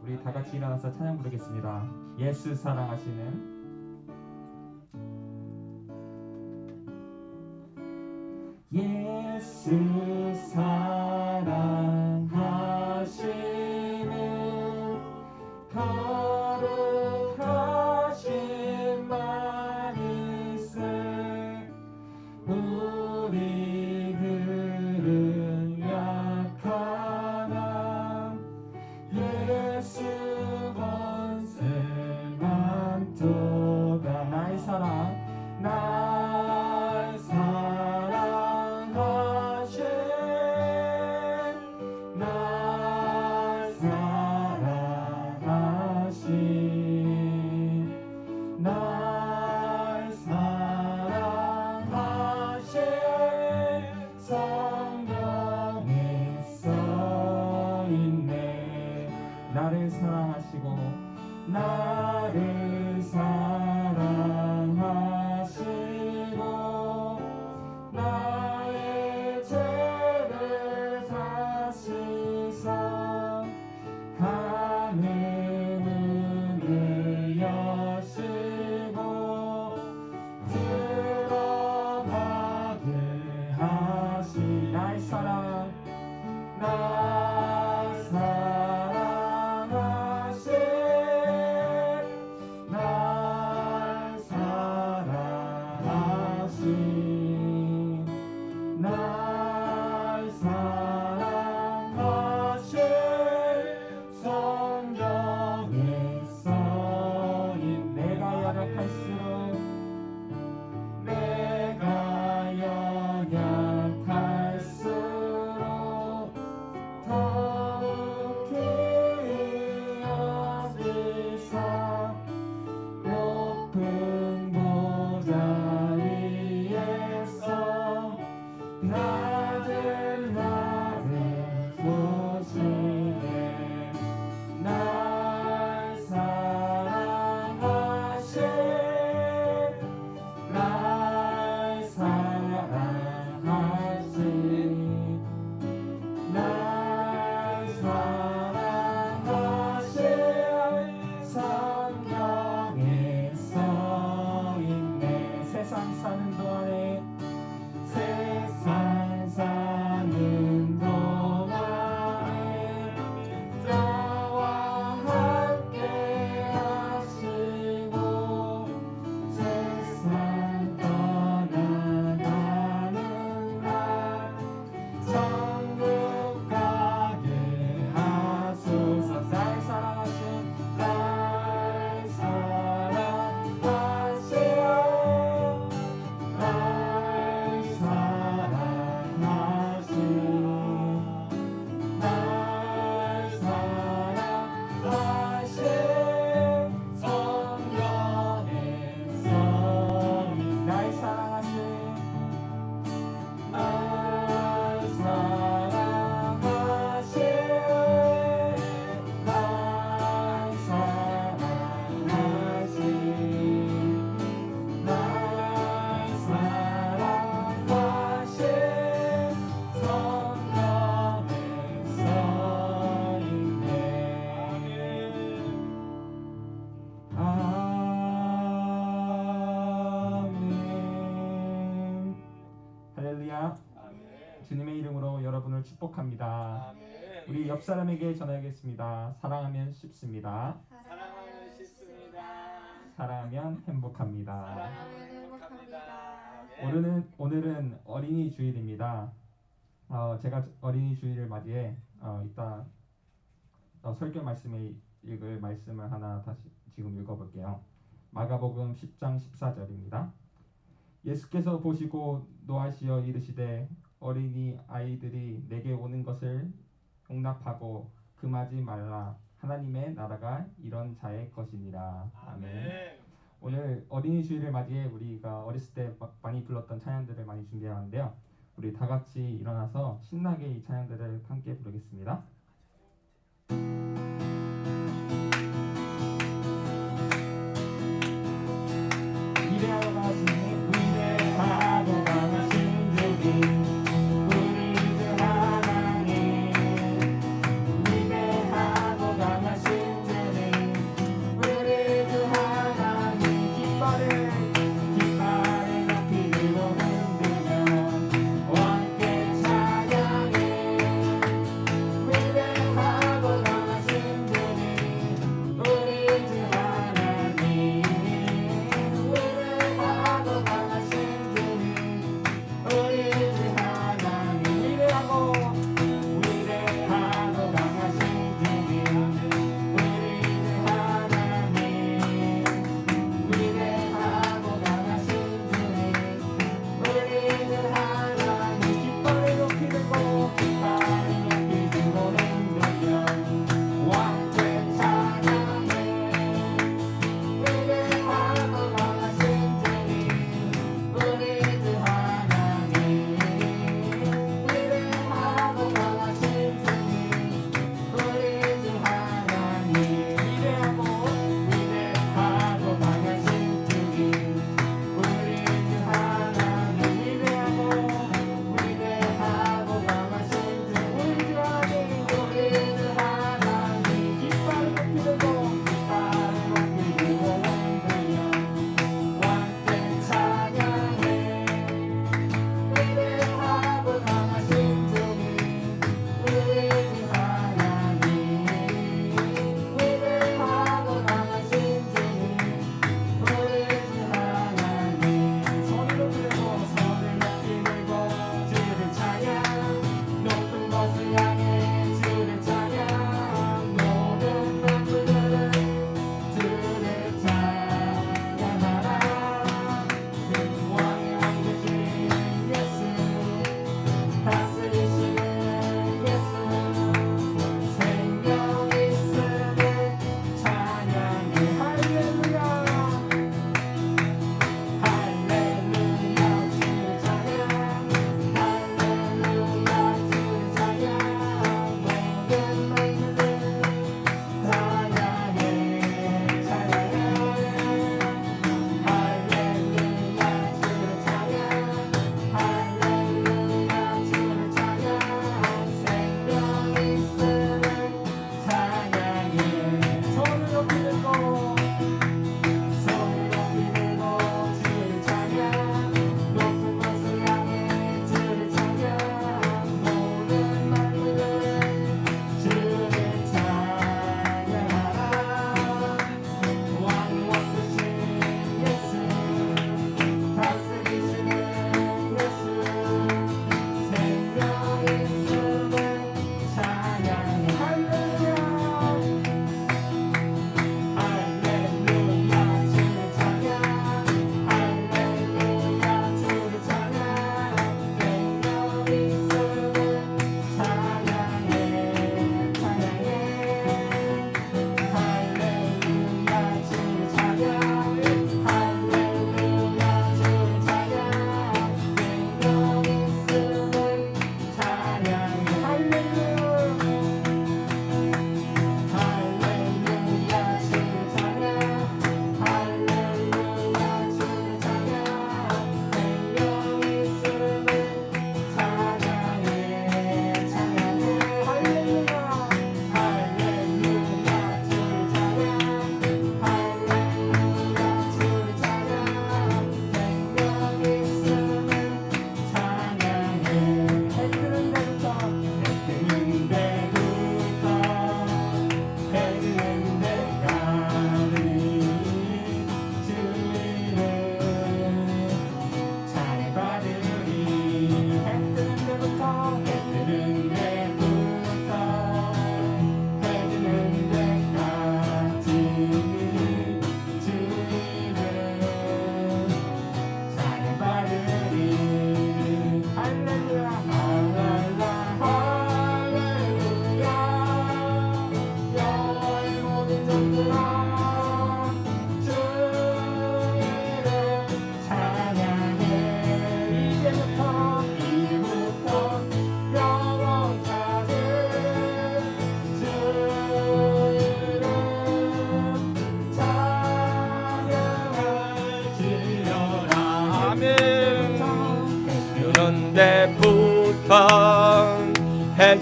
우리 다 같이 일어나서 찬양 부르겠습니다. 예수 사랑하시는 예수 사랑하시는 거룩하신 말씀 우리들은 약하나 예수 권세만 도다 나의 사랑 날 사랑하신 날 사랑하신 날 사랑하신 성경에 써있네 나를 사랑하시고 나를 사랑하시고 나의 죄를 사시사 하늘 문을 여시고 들어가게 하시 나의 사랑 날 사랑하신 날 사랑하신 날 사랑하신 성경에 써인 내가 연약할수록 내가 연약할수록 더욱 귀히 여기사 높은 보좌 위에서 나를 보시네 날 사랑하신 날 사랑하신 날 사랑하신 성경에 써있네 세상 사는 동안에 세상 사는 동안에 나와 함께 하시고 세상 떠나가는 날 천국 가게 하소서 날 사랑하신 날 사랑하신 날 사랑하신 날 사랑하신 성경에 써인 날 사랑하신 날 사랑하신 날 사랑하신 날 사랑하신 성경에 써있네 아멘 할렐루야 주님의 이름으로 여러분을 축복합니다. 우리 옆 사람에게 전하겠습니다. 사랑하면 쉽습니다. 사랑하면 쉽습니다. 사랑하면 행복합니다. 사랑하면 행복합니다. 오늘은 어린이 주일입니다. 제가 어린이 주일을 맞이해 이따 설교 말씀에 읽을 말씀을 하나 다시 지금 읽어볼게요. 마가복음 10장 14절입니다. 예수께서 보시고 노하시어 이르시되 어린이 아이들이 내게 오는 것을 용납하고 금하지 말라. 하나님의 나라가 이런 자의 것이니라. 아멘. 오늘 어린이 주일을 맞이해 우리가 어렸을 때 많이 불렀던 찬양들을 많이 준비하는데요. 우리 다 같이 일어나서 신나게 이 찬양들을 함께 부르겠습니다. 위대하고 강하신 위대하고 강하신 주님 우리 주 하나님 위대하고 강하신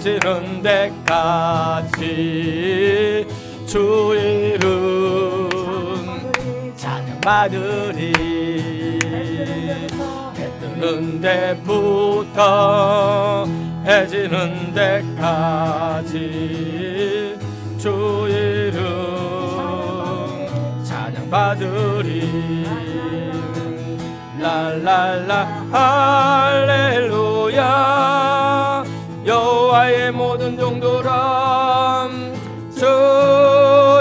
해지는 데까지 주 이름 찬양받으리. 해 뜨는 데부터 해지는 데까지 주 이름 찬양받으리. 랄랄라 할렐루야. 여호와의 모든 종들아 주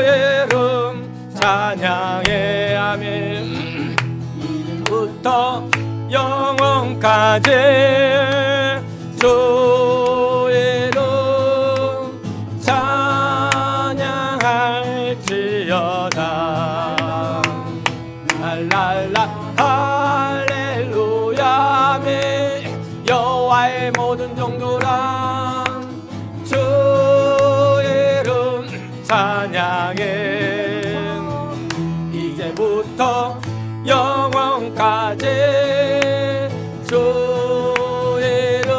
이름 찬양해. 아멘. 이름부터 영원까지 주 이름 찬양할지어다. 랄랄라 할렐루야. 아멘. 여호와의 모든 종들아 주 이름 찬양해. 이제부터 영원까지 주 이름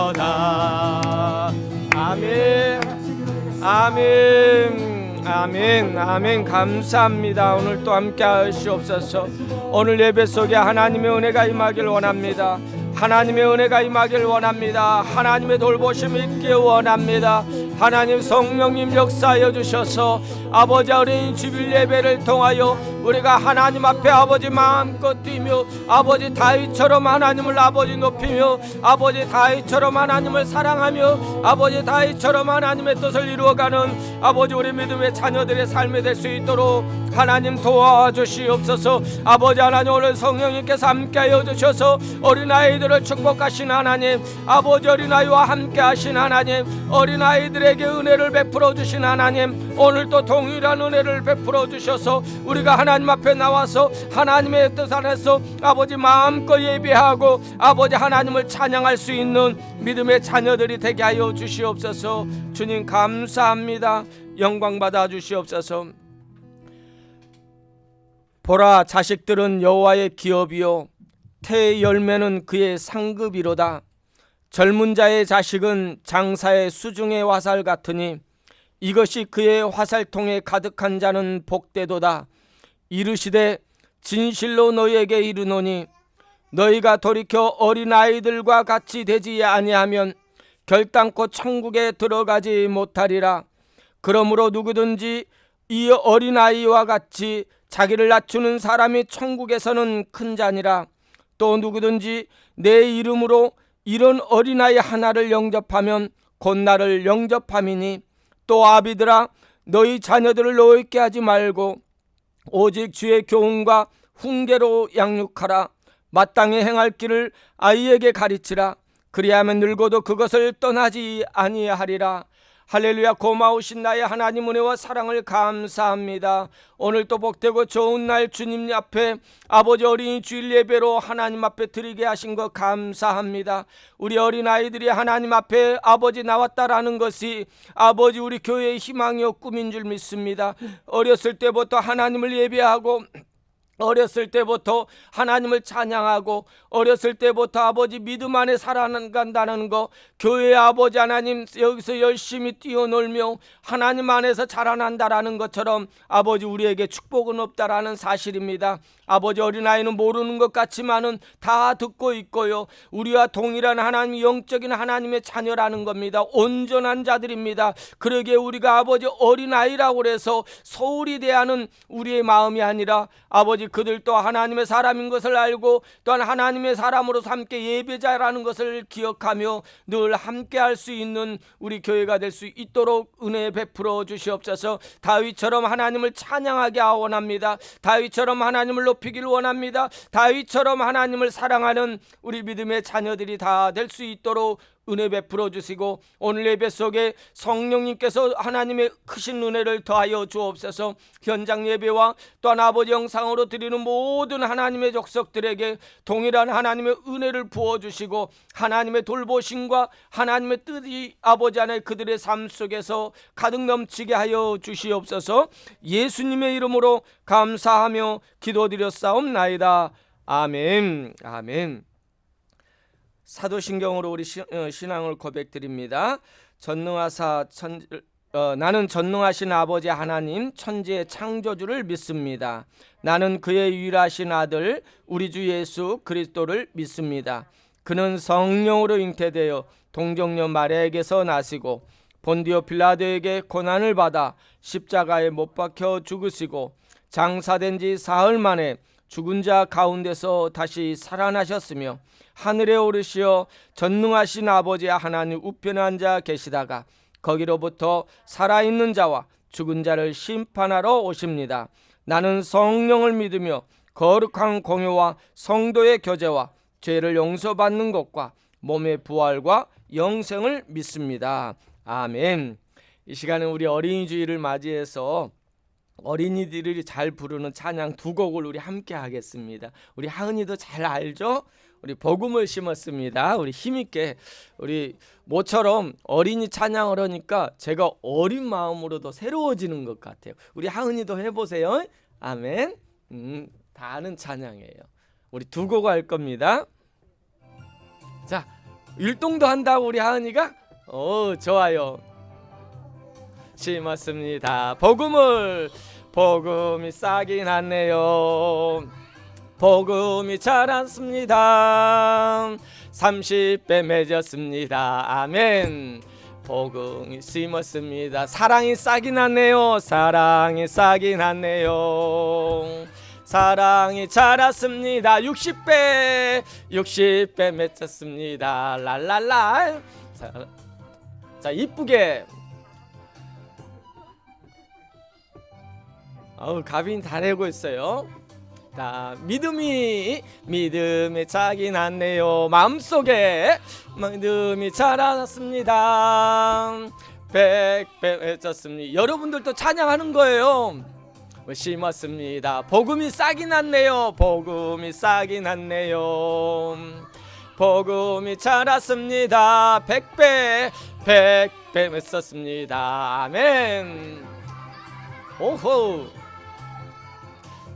찬양할지어다. 아멘. 아멘. 아멘. 아멘. 감사합니다. 오늘 또 함께 하시옵소서. 오늘 예배 속에 하나님의 은혜가 임하길 원합니다. 하나님의 은혜가 임하길 원합니다. 하나님의 돌보심이 있길 원합니다. 하나님 성령님 역사하여 주셔서 아버지 어린이 주일 예배를 통하여 우리가 하나님 앞에 아버지 마음껏 뛰며 아버지 다윗처럼 하나님을 아버지 높이며 아버지 다윗처럼 하나님을 사랑하며 아버지 다윗처럼 하나님의 뜻을 이루어가는 아버지 우리 믿음의 자녀들의 삶이 될 수 있도록 하나님 도와주시옵소서. 아버지 하나님 오늘 성령님께서 함께하여 주셔서 어린아이들을 축복하신 하나님, 아버지 어린아이와 함께하신 하나님, 어린아이들에게 은혜를 베풀어 주신 하나님, 오늘 또 동일한 은혜를 베풀어 주셔서 우리가 하나님 앞에 나와서 하나님의 뜻 안에서 아버지 마음껏 예배하고 아버지 하나님을 찬양할 수 있는 믿음의 자녀들이 되게 하여 주시옵소서. 주님 감사합니다. 영광 받아 주시옵소서. 보라, 자식들은 여호와의 기업이요 태의 열매는 그의 상급이로다. 젊은 자의 자식은 장사의 수중의 화살 같으니 이것이 그의 화살통에 가득한 자는 복되도다. 이르시되 진실로 너희에게 이르노니 너희가 돌이켜 어린아이들과 같이 되지 아니하면 결단코 천국에 들어가지 못하리라. 그러므로 누구든지 이 어린아이와 같이 자기를 낮추는 사람이 천국에서는 큰 자니라. 또 누구든지 내 이름으로 이런 어린아이 하나를 영접하면 곧 나를 영접함이니. 또 아비들아, 너희 자녀들을 노엽게 하지 말고 오직 주의 교훈과 훈계로 양육하라. 마땅히 행할 길을 아이에게 가르치라. 그리하면 늙어도 그것을 떠나지 아니하리라. 할렐루야. 고마우신 나의 하나님 은혜와 사랑을 감사합니다. 오늘 또 복되고 좋은 날 주님 앞에 아버지 어린이 주일 예배로 하나님 앞에 드리게 하신 것 감사합니다. 우리 어린아이들이 하나님 앞에 아버지 나왔다라는 것이 아버지 우리 교회의 희망이요 꿈인 줄 믿습니다. 어렸을 때부터 하나님을 예배하고 어렸을 때부터 하나님을 찬양하고 어렸을 때부터 아버지 믿음 안에 살아간다는 거, 교회 아버지 하나님 여기서 열심히 뛰어놀며 하나님 안에서 자라난다라는 것처럼 아버지 우리에게 축복은 없다라는 사실입니다. 아버지 어린아이는 모르는 것 같지만은 다 듣고 있고요, 우리와 동일한 하나님, 영적인 하나님의 자녀라는 겁니다. 온전한 자들입니다. 그러기에 우리가 아버지 어린아이라고 해서 소홀히 대하는 우리의 마음이 아니라 아버지 그들도 하나님의 사람인 것을 알고 또한 하나님의 사람으로서 함께 예배자라는 것을 기억하며 늘 함께 할 수 있는 우리 교회가 될 수 있도록 은혜 베풀어 주시옵소서. 다윗처럼 하나님을 찬양하게 원합니다. 다윗처럼 하나님을 높이길 원합니다. 다윗처럼 하나님을 사랑하는 우리 믿음의 자녀들이 다 될 수 있도록 은혜 베풀어 주시고, 오늘 예배 속에 성령님께서 하나님의 크신 은혜를 더하여 주옵소서. 현장 예배와 또한 아버지 영상으로 드리는 모든 하나님의 족속들에게 동일한 하나님의 은혜를 부어주시고 하나님의 돌보심과 하나님의 뜻이 아버지 안에 그들의 삶 속에서 가득 넘치게 하여 주시옵소서. 예수님의 이름으로 감사하며 기도드렸사옵나이다. 아멘. 아멘. 사도신경으로 우리 신앙을 고백드립니다. 나는 전능하신 아버지 하나님 천지의 창조주를 믿습니다. 나는 그의 유일하신 아들 우리 주 예수 그리스도를 믿습니다. 그는 성령으로 잉태되어 동정녀 마리아에게서 나시고 본디오 빌라도에게 고난을 받아 십자가에 못 박혀 죽으시고 장사된 지 사흘 만에 죽은 자 가운데서 다시 살아나셨으며 하늘에 오르시어 전능하신 아버지 하나님 우편에 앉아 계시다가 거기로부터 살아있는 자와 죽은 자를 심판하러 오십니다. 나는 성령을 믿으며 거룩한 공효와 성도의 교제와 죄를 용서받는 것과 몸의 부활과 영생을 믿습니다. 아멘. 이 시간에 우리 어린이 주일을 맞이해서 어린이들이 잘 부르는 찬양 두 곡을 우리 함께 하겠습니다. 우리 하은이도 잘 알죠? 우리 복음을 심었습니다. 우리 힘있게 우리 모처럼 어린이 찬양을 하니까 제가 어린 마음으로도 새로워지는 것 같아요. 우리 하은이도 해보세요. 아멘. 다 아는 찬양이에요. 우리 두 곡 할 겁니다. 자, 율동도 한다고 우리 하은이가? 좋아요. 심었습니다. 복음이 싹이 났네요. 복음이 자랐습니다. 30배 맺었습니다. 아멘. 복음이 심었습니다. 사랑이 싹이 났네요. 사랑이 싹이 났네요. 사랑이 자랐습니다. 60배 맺었습니다. 랄랄라. 자, 이쁘게. 가빈 다 내고 있어요. 자, 믿음이 짝이 났네요. 마음속에 믿음이 자랐습니다. 100배 맺었습니다. 여러분들도 찬양하는 거예요. 심었습니다. 복음이 싹이 났네요. 복음이 싹이 났네요. 복음이 자랐습니다. 100배 맺었습니다. 아멘. 오호.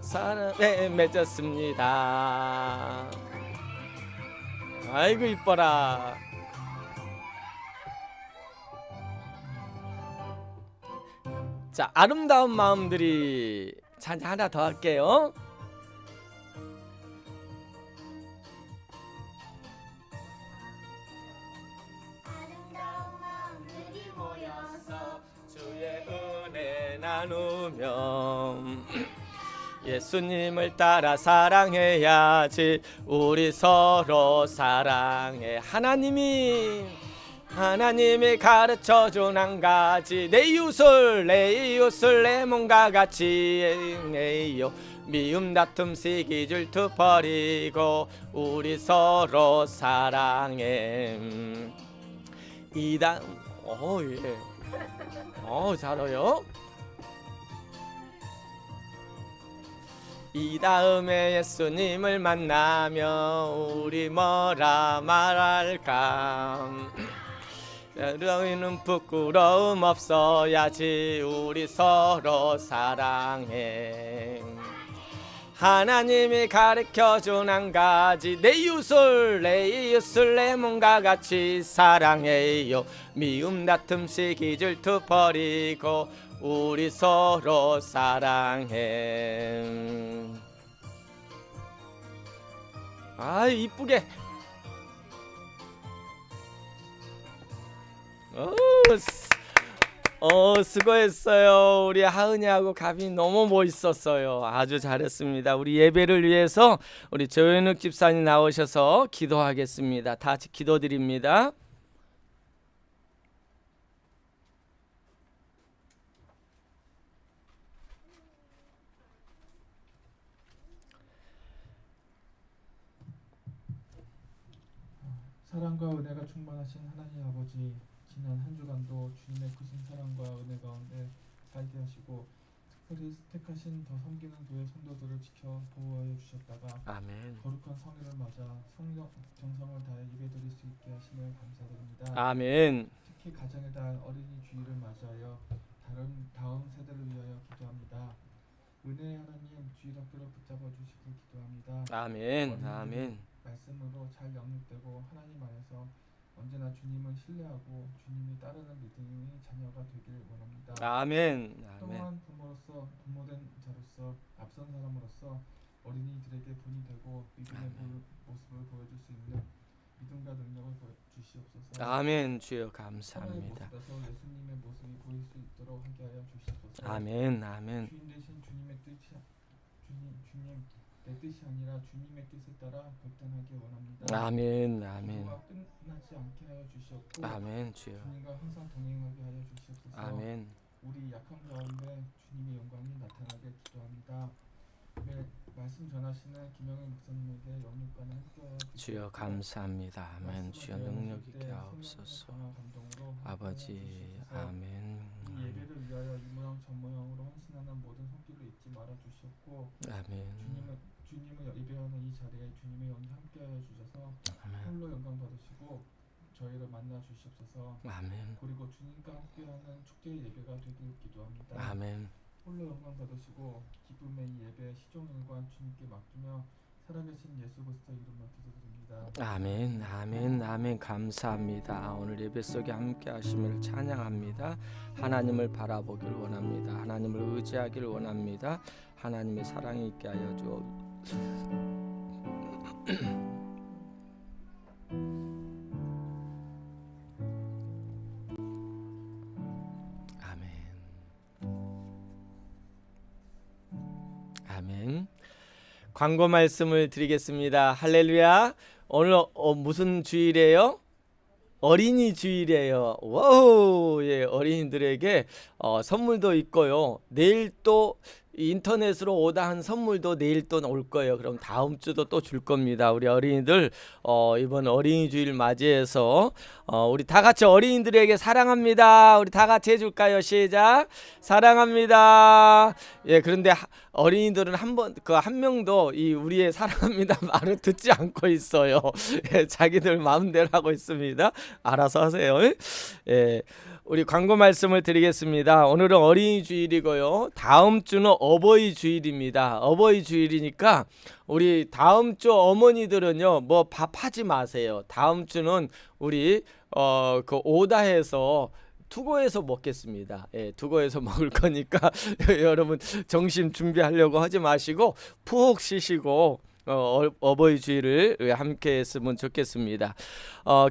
사랑에 맺었습니다. 아이고 이뻐라. 자, 아름다운 마음들이 찬양 하나 더 할게요. 아름다운 마음들이 모여서 주의 은혜 나누며 예수님을 따라 사랑해야지. 우리 서로 사랑해. 하나님이 가르쳐준 한 가지, 내 이웃을 내 몸과 같이 해요. 미움 다툼 시기 질투 버리고 우리 서로 사랑해. 잘해요. 이 다음에 예수님을 만나면 우리 뭐라 말할까. 너희는 부끄러움 없어야지. 우리 서로 사랑해. 하나님이 가르쳐준 한 가지, 내 이웃을 내 몸과 같이 사랑해요. 미움 다툼 시기 질투 버리고 우리 서로 사랑해. 이쁘게. 수고했어요. 우리 하은이하고 가빈이 너무 멋있었어요. 아주 잘했습니다. 우리 예배를 위해서 우리 조현욱 집사님 나오셔서 기도하겠습니다. 다 같이 기도드립니다. 사랑과 은혜가 충만하신 하나님 아버지, 지난 한 주간도 주님의 크신 사랑과 은혜 가운데 살게 하시고 특별히 택하신 더 섬기는 교회 성도들을 지켜 보호하여 주셨다가 아멘. 거룩한 성일을 맞아 성령 정성을 다해 예배드릴 수 있게 하심을 감사드립니다. 아멘. 특히 가정에 대한 어린이 주일을 맞이하여 다음 세대를 위하여 기도합니다. 은혜의 하나님, 주일 학교를 붙잡아 주시길 기도합니다. 아멘. 아멘. 말씀으로 잘 영육되고 하나님 안에서 언제나 주님을 신뢰하고 주님이 따르는 믿음의 자녀가 되길 원합니다. 아멘. 아멘. 또한 부모로서 부모된 자로서 앞선 사람으로서 어린이들에게 본이 되고 믿음의 모습을 보여줄 수 있는 믿음과 능력을 주시옵소서. 아멘. 주여 하나의 감사합니다. 모습에서 예수님의 모습이 보일 수 있도록 하게 하여 주시옵소서. 아멘. 아멘. 주인 대신 주님의 주님 내 뜻이 아니라 주님의 뜻에 따라 결단하기 원합니다. 아멘. 아멘. 기도가 끝나지 않게 하여 주시옵고 아멘. 주여. 주님과 항상 동행하게 하여 주시옵소서. 아멘. 우리 약함 가운데 주님의 영광이 나타나게 기도합니다. 매 말씀 전하시는 김영일 목사님에게 영육간에 함께하여 주여 감사합니다. 아멘. 주여 능력 있게 하옵소서. 아버지 아멘. 이 예배를 위하여 이 모양 저 모양으로 헌신하는 모든 손길을 잊지 말아 주시옵고 아멘. 주님을 예배하는 이 자리에 주님의 영이 함께하여 주셔서 홀로 영광 받으시고 저희를 만나 주시옵소서. 아멘. 그리고 주님과 함께하는 축제의 예배가 되길 기도합니다. 아멘. 홀로 영광 받으시고 기쁨의 이 예배 시종일관 주님께 맡기며 살아계신 예수 그리스도 이름으로 기도드립니다. 아멘. 아멘. 아멘. 감사합니다. 오늘 예배 속에 함께 하심을 찬양합니다. 하나님을 바라보길 원합니다. 하나님을 의지하길 원합니다. 하나님의 사랑이 있게 하여 주옵소서. 아멘. 광고 말씀을 드리겠습니다. 할렐루야. 오늘 무슨 주일이에요? 어린이 주일이에요. 와우. 예, 어린이들에게 선물도 있고요. 내일 또 인터넷으로 오다한 선물도 내일 또 올 거예요. 그럼 다음 주도 또 줄 겁니다. 우리 어린이들 이번 어린이 주일 맞이해서 우리 다 같이 어린이들에게 사랑합니다. 우리 다 같이 해줄까요? 시작. 사랑합니다. 예, 그런데 어린이들은 한 명도 이 우리의 사랑합니다 말을 듣지 않고 있어요. 예, 자기들 마음대로 하고 있습니다. 알아서 하세요. 예. 우리 광고 말씀을 드리겠습니다. 오늘은 어린이 주일이고요. 다음 주는 어버이 주일입니다. 어버이 주일이니까 우리 다음 주 어머니들은요, 뭐 밥하지 마세요. 다음 주는 우리 그 오다해서 투고해서 먹겠습니다. 예, 투고해서 먹을 거니까 여러분 점심 준비하려고 하지 마시고 푹 쉬시고 어버이 주일을 함께 했으면 좋겠습니다.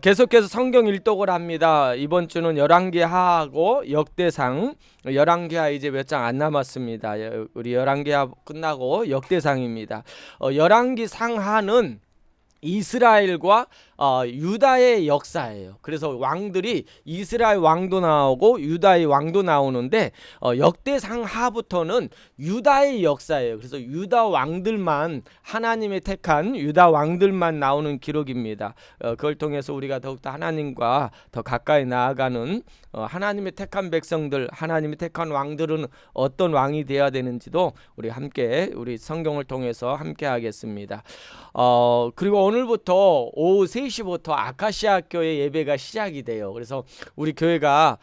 계속해서 성경 일독을 합니다. 이번 주는 열왕기하하고 역대상. 열왕기하 이제 몇 장 안 남았습니다. 우리 열왕기하 끝나고 역대상입니다. 열왕기 상하는 이스라엘과 유다의 역사예요. 그래서 왕들이 이스라엘 왕도 나오고 유다의 왕도 나오는데 역대상하부터는 유다의 역사예요. 그래서 유다 왕들만, 하나님의 택한 유다 왕들만 나오는 기록입니다. 그걸 통해서 우리가 더욱더 하나님과 더 가까이 나아가는 하나님의 택한 백성들, 하나님의 택한 왕들은 어떤 왕이 되어야 되는지도 우리 함께 우리 성경을 통해서 함께 하겠습니다. 그리고 오늘부터 오후 3시부터 아카시아 교회 예배가 시작이 돼요. 그래서 우리 교회가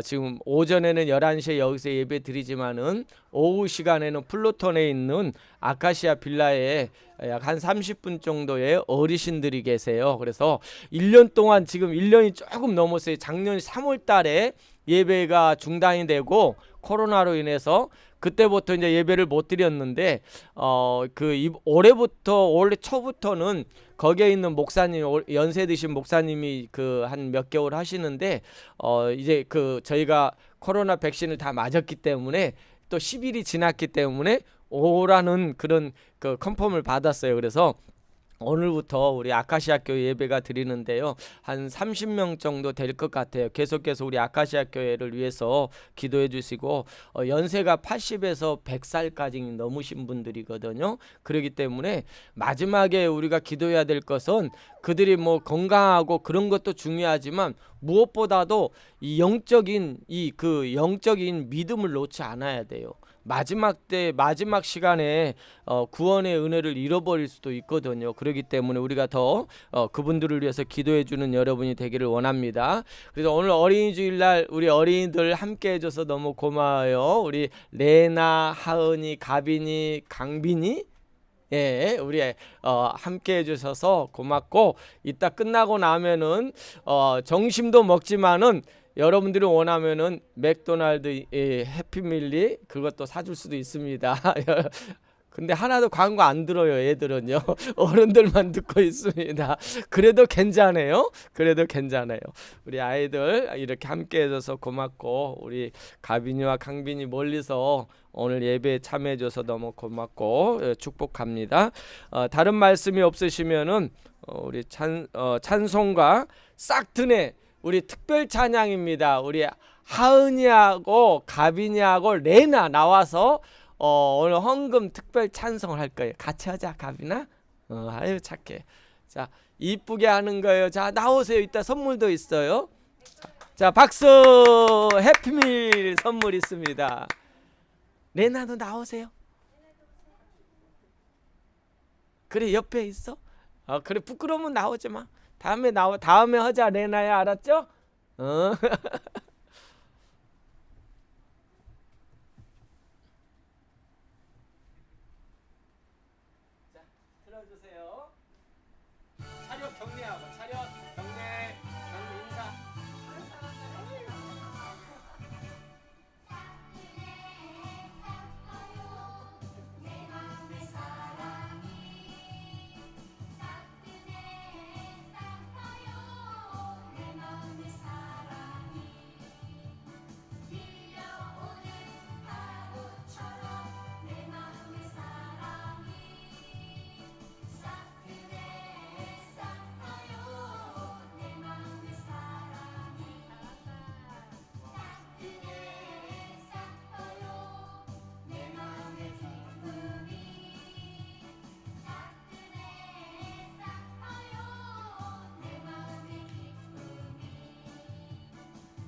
지금 오전에는 11시에 여기서 예배 드리지만은 오후 시간에는 플루톤에 있는 아카시아 빌라에 약 한 30분 정도의 어르신들이 계세요. 그래서 1년 동안 지금 1년이 조금 넘었어요. 작년 3월 달에 예배가 중단이 되고 코로나로 인해서 그때부터 이제 예배를 못 드렸는데 올해 초부터는 거기에 있는 목사님, 연세 드신 목사님이 그 한 몇 개월 하시는데 이제 저희가 코로나 백신을 다 맞았기 때문에 또 10일이 지났기 때문에 오라는 그런 컨펌을 받았어요. 그래서 오늘부터 우리 아카시아 교회 예배가 드리는데요. 한 30명 정도 될 것 같아요. 계속해서 우리 아카시아 교회를 위해서 기도해 주시고 연세가 80에서 100살까지 넘으신 분들이거든요. 그렇기 때문에 마지막에 우리가 기도해야 될 것은 그들이 뭐 건강하고 그런 것도 중요하지만 무엇보다도 이 영적인 믿음을 놓지 않아야 돼요. 마지막 시간에 구원의 은혜를 잃어버릴 수도 있거든요. 그렇기 때문에 우리가 더 그분들을 위해서 기도해 주는 여러분이 되기를 원합니다. 그래서 오늘 어린이 주일날 우리 어린이들 함께 해줘서 너무 고마워요. 우리 레나, 하은이, 가빈이, 강빈이, 예, 우리 함께 해주셔서 고맙고 이따 끝나고 나면은 점심도 먹지만은 여러분들이 원하면은 맥도날드 해피밀리 그것도 사줄 수도 있습니다. 근데 하나도 광고 안 들어요, 애들은요. 어른들만 듣고 있습니다. 그래도 괜찮아요. 그래도 괜찮아요. 우리 아이들 이렇게 함께 해줘서 고맙고, 우리 가빈이와 강빈이 멀리서 오늘 예배에 참여해줘서 너무 고맙고 축복합니다. 다른 말씀이 없으시면은 우리 찬송가 싹트네 우리 특별 찬양입니다. 우리 하은이하고 가빈이하고 레나 나와서 오늘 헌금 특별 찬송을 할 거예요. 같이 하자, 가빈아. 아유 착해. 자, 이쁘게 하는 거예요. 자, 나오세요. 이따 선물도 있어요. 자, 박수. 해피밀 선물 있습니다. 레나도 나오세요. 그래, 옆에 있어. 그래, 부끄러우면 나오지 마. 다음에 하자, 레나야. 알았죠? 자, 틀어주세요. 차렷 경례하고, 차렷 경례, 인사. 내 마음의 사랑이 따뜻해 싹터요 내 마음의 사랑이 밀려오는 파도처럼 내 마음의 사랑이 따뜻해 싹터요 내 마음의 사랑이 따뜻해 싹터요 내 마음의 기쁨이 따뜻해 싹터요 내 마음의 기쁨이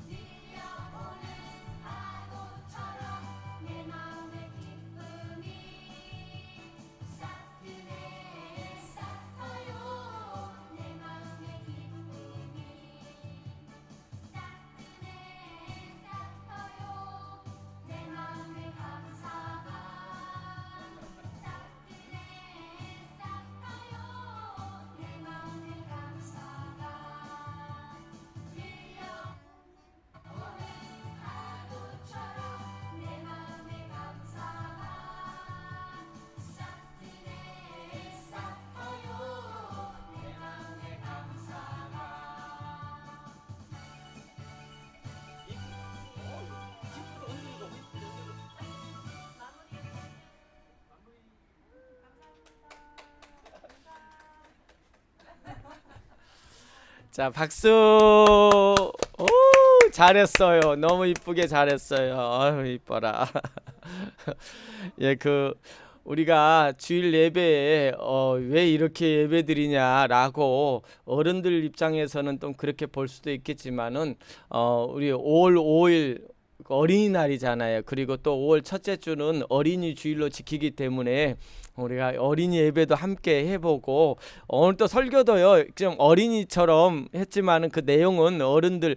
밀려오는 파도처럼 내 마음의 기쁨이 따뜻해 싹터요 내 마음의 기쁨이 따뜻해 싹터요 내 마음의 감사가 따뜻해 싹터요 내 마음의 감사가 밀려오는 파도처럼 내 마음의 감사가 따뜻해 싹터요 내 마음의 감사가 자, 박수. 오, 잘했어요. 너무 이쁘게 잘했어요. 아유, 이뻐라. 예, 우리가 주일 예배에 왜 이렇게 예배드리냐라고 어른들 입장에서는 또 그렇게 볼 수도 있겠지만은 우리 5월 5일 어린이날이잖아요. 그리고 또 5월 첫째 주는 어린이 주일로 지키기 때문에 우리가 어린이 예배도 함께 해보고 오늘 또 설교도요 좀 어린이처럼 했지만은 그 내용은 어른들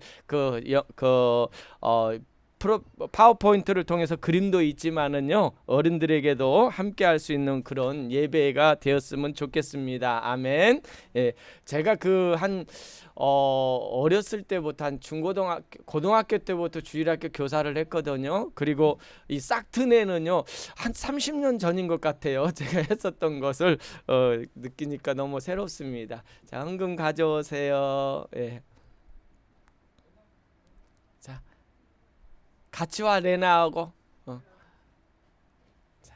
파워포인트를 통해서 그림도 있지만은요 어른들에게도 함께 할 수 있는 그런 예배가 되었으면 좋겠습니다. 아멘. 예, 제가 어렸을 때부터 한 고등학교 때부터 주일학교 교사를 했거든요. 그리고 이 싹트네는요 한 30년 전인 것 같아요. 제가 했었던 것을 느끼니까 너무 새롭습니다. 자, 헌금 가져오세요. 예. 자, 같이 와, 레나하고. 자.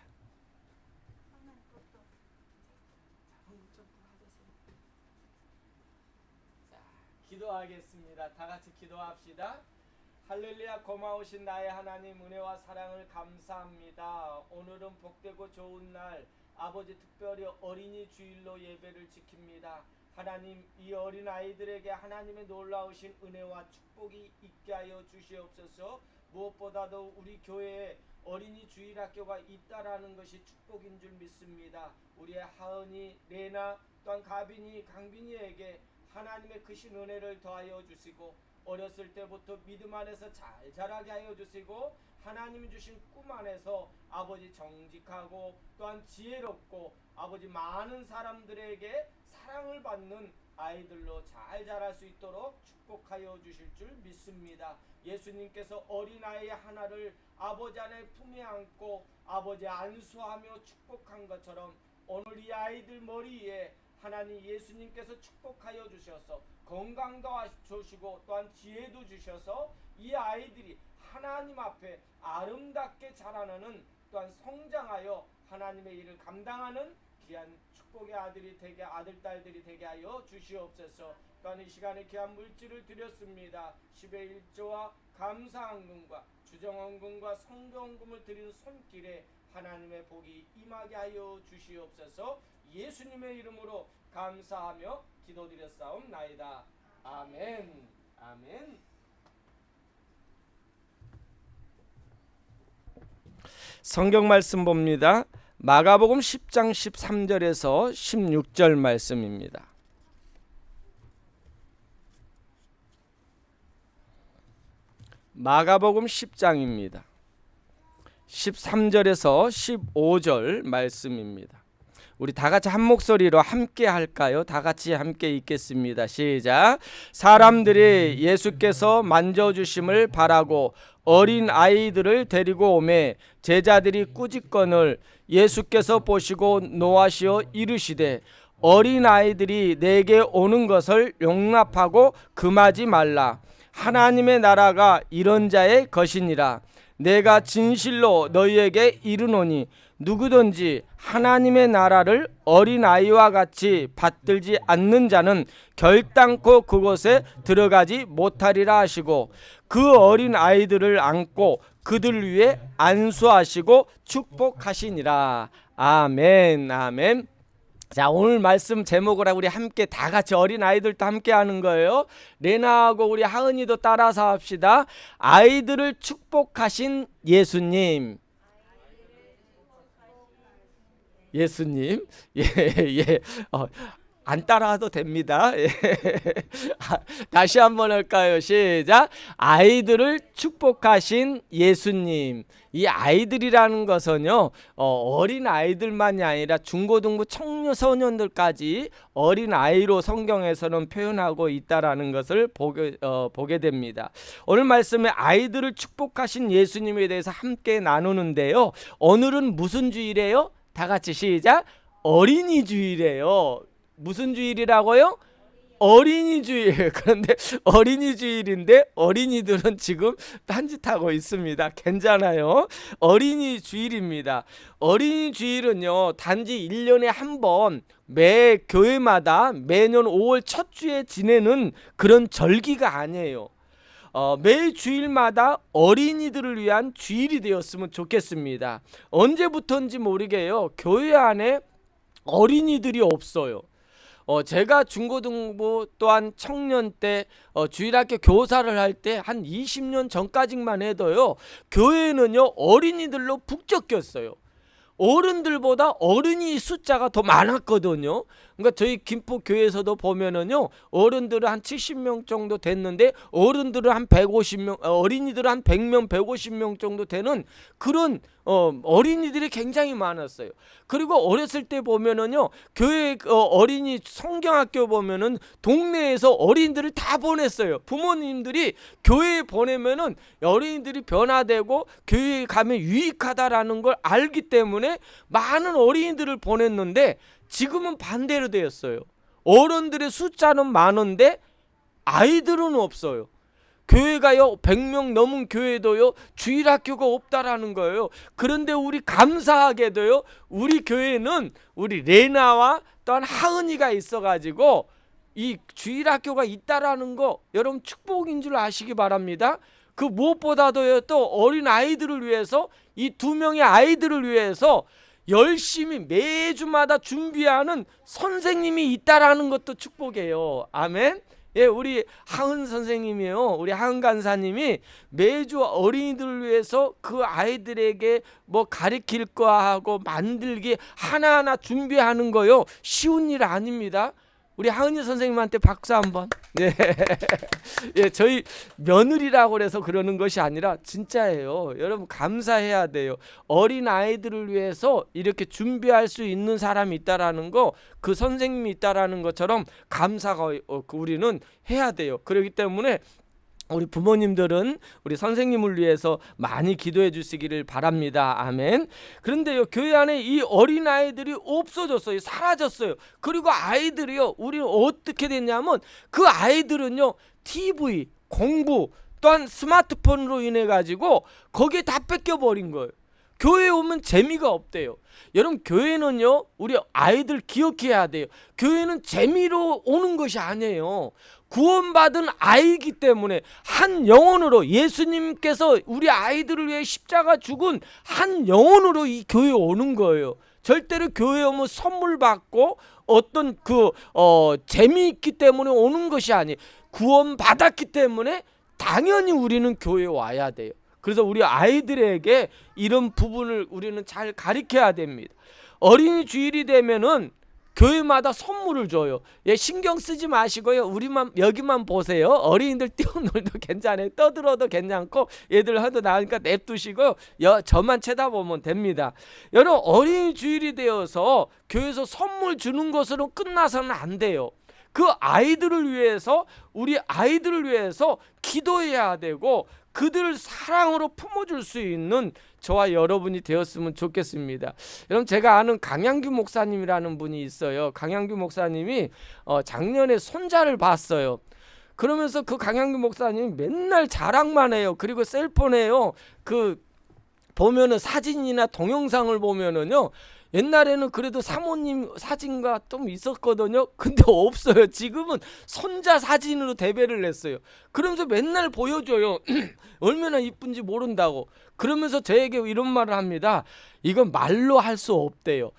기도하겠습니다. 다 같이 기도합시다. 할렐루야. 고마우신 나의 하나님, 은혜와 사랑을 감사합니다. 오늘은 복되고 좋은 날, 아버지 특별히 어린이 주일로 예배를 지킵니다. 하나님, 이 어린 아이들에게 하나님의 놀라우신 은혜와 축복이 있게 하여 주시옵소서. 무엇보다도 우리 교회에 어린이 주일학교가 있다라는 것이 축복인 줄 믿습니다. 우리의 하은이, 레나, 또한 가빈이, 강빈이에게 하나님의 크신 은혜를 더하여 주시고 어렸을 때부터 믿음 안에서 잘 자라게 하여 주시고 하나님이 주신 꿈 안에서 아버지 정직하고 또한 지혜롭고 아버지 많은 사람들에게 사랑을 받는 아이들로 잘 자랄 수 있도록 축복하여 주실 줄 믿습니다. 예수님께서 어린아이 하나를 아버지 안에 품에 안고 아버지 안수하며 축복한 것처럼 오늘 이 아이들 머리에 하나님 예수님께서 축복하여 주셔서 건강도 주시고 또한 지혜도 주셔서 이 아이들이 하나님 앞에 아름답게 자라나는 또한 성장하여 하나님의 일을 감당하는 귀한 축복의 아들이 되게 아들 딸들이 되게 하여 주시옵소서. 또한 이 시간에 귀한 물질을 드렸습니다. 10의 1조와 감사헌금과 주정헌금과 성경헌금을 드리는 손길에 하나님의 복이 임하게 하여 주시옵소서. 예수님의 이름으로 감사하며 기도드렸사옵나이다. 아멘. 아멘. 성경 말씀 봅니다. 마가복음 10장 13절에서 16절 말씀입니다. 마가복음 10장입니다. 13절에서 15절 말씀입니다. 우리 다 같이 한 목소리로 함께 할까요? 다 같이 함께 읽겠습니다. 시작. 사람들이 예수께서 만져주심을 바라고 어린 아이들을 데리고 오매 제자들이 꾸짖거늘 예수께서 보시고 노하시어 이르시되 어린 아이들이 내게 오는 것을 용납하고 금하지 말라. 하나님의 나라가 이런 자의 것이니라. 내가 진실로 너희에게 이르노니 누구든지 하나님의 나라를 어린아이와 같이 받들지 않는 자는 결단코 그곳에 들어가지 못하리라 하시고 그 어린아이들을 안고 그들 위에 안수하시고 축복하시니라. 아멘. 아멘. 자, 오늘 말씀 제목을 우리 함께 다 같이 어린 아이들도 함께 하는 거예요. 레나하고 우리 하은이도 따라서 합시다. 아이들을 축복하신 예수님. 예수님. 예. 안 따라와도 됩니다. 예. 다시 한번 할까요? 시작. 아이들을 축복하신 예수님. 이 아이들이라는 것은요, 어린 아이들만이 아니라 중고등부 청소년들까지 어린 아이로 성경에서는 표현하고 있다라는 것을 보게 됩니다. 오늘 말씀에 아이들을 축복하신 예수님에 대해서 함께 나누는데요. 오늘은 무슨 주일이에요? 다 같이 시작. 어린이 주일이에요. 무슨 주일이라고요? 어린이 주일. 그런데 어린이 주일인데 어린이들은 지금 딴짓하고 있습니다. 괜찮아요. 어린이 주일입니다. 어린이 주일은요, 단지 1년에 한 번 매 교회마다 매년 5월 첫 주에 지내는 그런 절기가 아니에요. 매 주일마다 어린이들을 위한 주일이 되었으면 좋겠습니다. 언제부터인지 모르게요, 교회 안에 어린이들이 없어요. 제가 중고등부 또한 청년 때 주일학교 교사를 할 때 한 20년 전까지만 해도요, 교회는요 어린이들로 북적였어요. 어른들보다 어른이 숫자가 더 많았거든요. 그러니까 저희 김포 교회에서도 보면은요, 어른들은 한 70명 정도 됐는데 어른들은 한 150명, 어린이들은 한 100명, 150명 정도 되는 그런 어린이들이 굉장히 많았어요. 그리고 어렸을 때 보면은요, 교회 어린이 성경학교 보면은 동네에서 어린이들을 다 보냈어요. 부모님들이 교회에 보내면은 어린이들이 변화되고 교회에 가면 유익하다라는 걸 알기 때문에 많은 어린이들을 보냈는데 지금은 반대로 되었어요. 어른들의 숫자는 많은데 아이들은 없어요. 교회가요 100명 넘은 교회도요 주일학교가 없다라는 거예요. 그런데 우리 감사하게도요, 우리 교회는 우리 레나와 또한 하은이가 있어가지고 이 주일학교가 있다라는 거 여러분 축복인 줄 아시기 바랍니다. 그 무엇보다도요, 또 어린 아이들을 위해서 이 2명의 아이들을 위해서 열심히 매주마다 준비하는 선생님이 있다라는 것도 축복이에요. 아멘. 예, 우리 하은 선생님이요, 우리 하은 간사님이 매주 어린이들을 위해서 그 아이들에게 뭐 가르칠 거 하고 만들기 하나하나 준비하는 거요 쉬운 일 아닙니다. 우리 하은이 선생님한테 박수 한번. 예. 예, 저희 며느리라고 그래서 그러는 것이 아니라 진짜예요. 여러분 감사해야 돼요. 어린 아이들을 위해서 이렇게 준비할 수 있는 사람이 있다라는 거, 그 선생님이 있다라는 것처럼 감사가 우리는 해야 돼요. 그렇기 때문에 우리 부모님들은 우리 선생님을 위해서 많이 기도해 주시기를 바랍니다. 아멘. 그런데요, 교회 안에 이 어린아이들이 없어졌어요. 사라졌어요. 그리고 아이들이요, 우리는 어떻게 됐냐면 그 아이들은요, TV, 공부, 또한 스마트폰으로 인해 가지고 거기에 다 뺏겨버린 거예요. 교회에 오면 재미가 없대요. 여러분, 교회는요, 우리 아이들 기억해야 돼요. 교회는 재미로 오는 것이 아니에요. 구원받은 아이이기 때문에 한 영혼으로, 예수님께서 우리 아이들을 위해 십자가 죽은 한 영혼으로 이 교회에 오는 거예요. 절대로 교회에 오면 선물 받고 어떤 재미있기 때문에 오는 것이 아니에요. 구원받았기 때문에 당연히 우리는 교회에 와야 돼요. 그래서 우리 아이들에게 이런 부분을 우리는 잘 가르쳐야 됩니다. 어린이 주일이 되면은 교회마다 선물을 줘요. 예, 신경 쓰지 마시고요. 우리만 여기만 보세요. 어린이들 뛰어놀도 괜찮아요. 떠들어도 괜찮고 얘들 하도 나으니까 냅두시고 저만 쳐다보면 됩니다. 여러분, 어린이 주일이 되어서 교회에서 선물 주는 것으로 끝나서는 안 돼요. 그 아이들을 위해서, 우리 아이들을 위해서 기도해야 되고 그들을 사랑으로 품어줄 수 있는 저와 여러분이 되었으면 좋겠습니다. 여러분, 제가 아는 강양규 목사님이라는 분이 있어요. 강양규 목사님이 작년에 손자를 봤어요. 그러면서 그 강양규 목사님이 맨날 자랑만 해요. 그리고 셀폰에요, 보면은 사진이나 동영상을 보면은요, 옛날에는 그래도 사모님 사진과 좀 있었거든요. 근데 없어요. 지금은 손자 사진으로 대배를 했어요. 그러면서 맨날 보여줘요. 얼마나 이쁜지 모른다고. 그러면서 저에게 이런 말을 합니다. 이건 말로 할 수 없대요.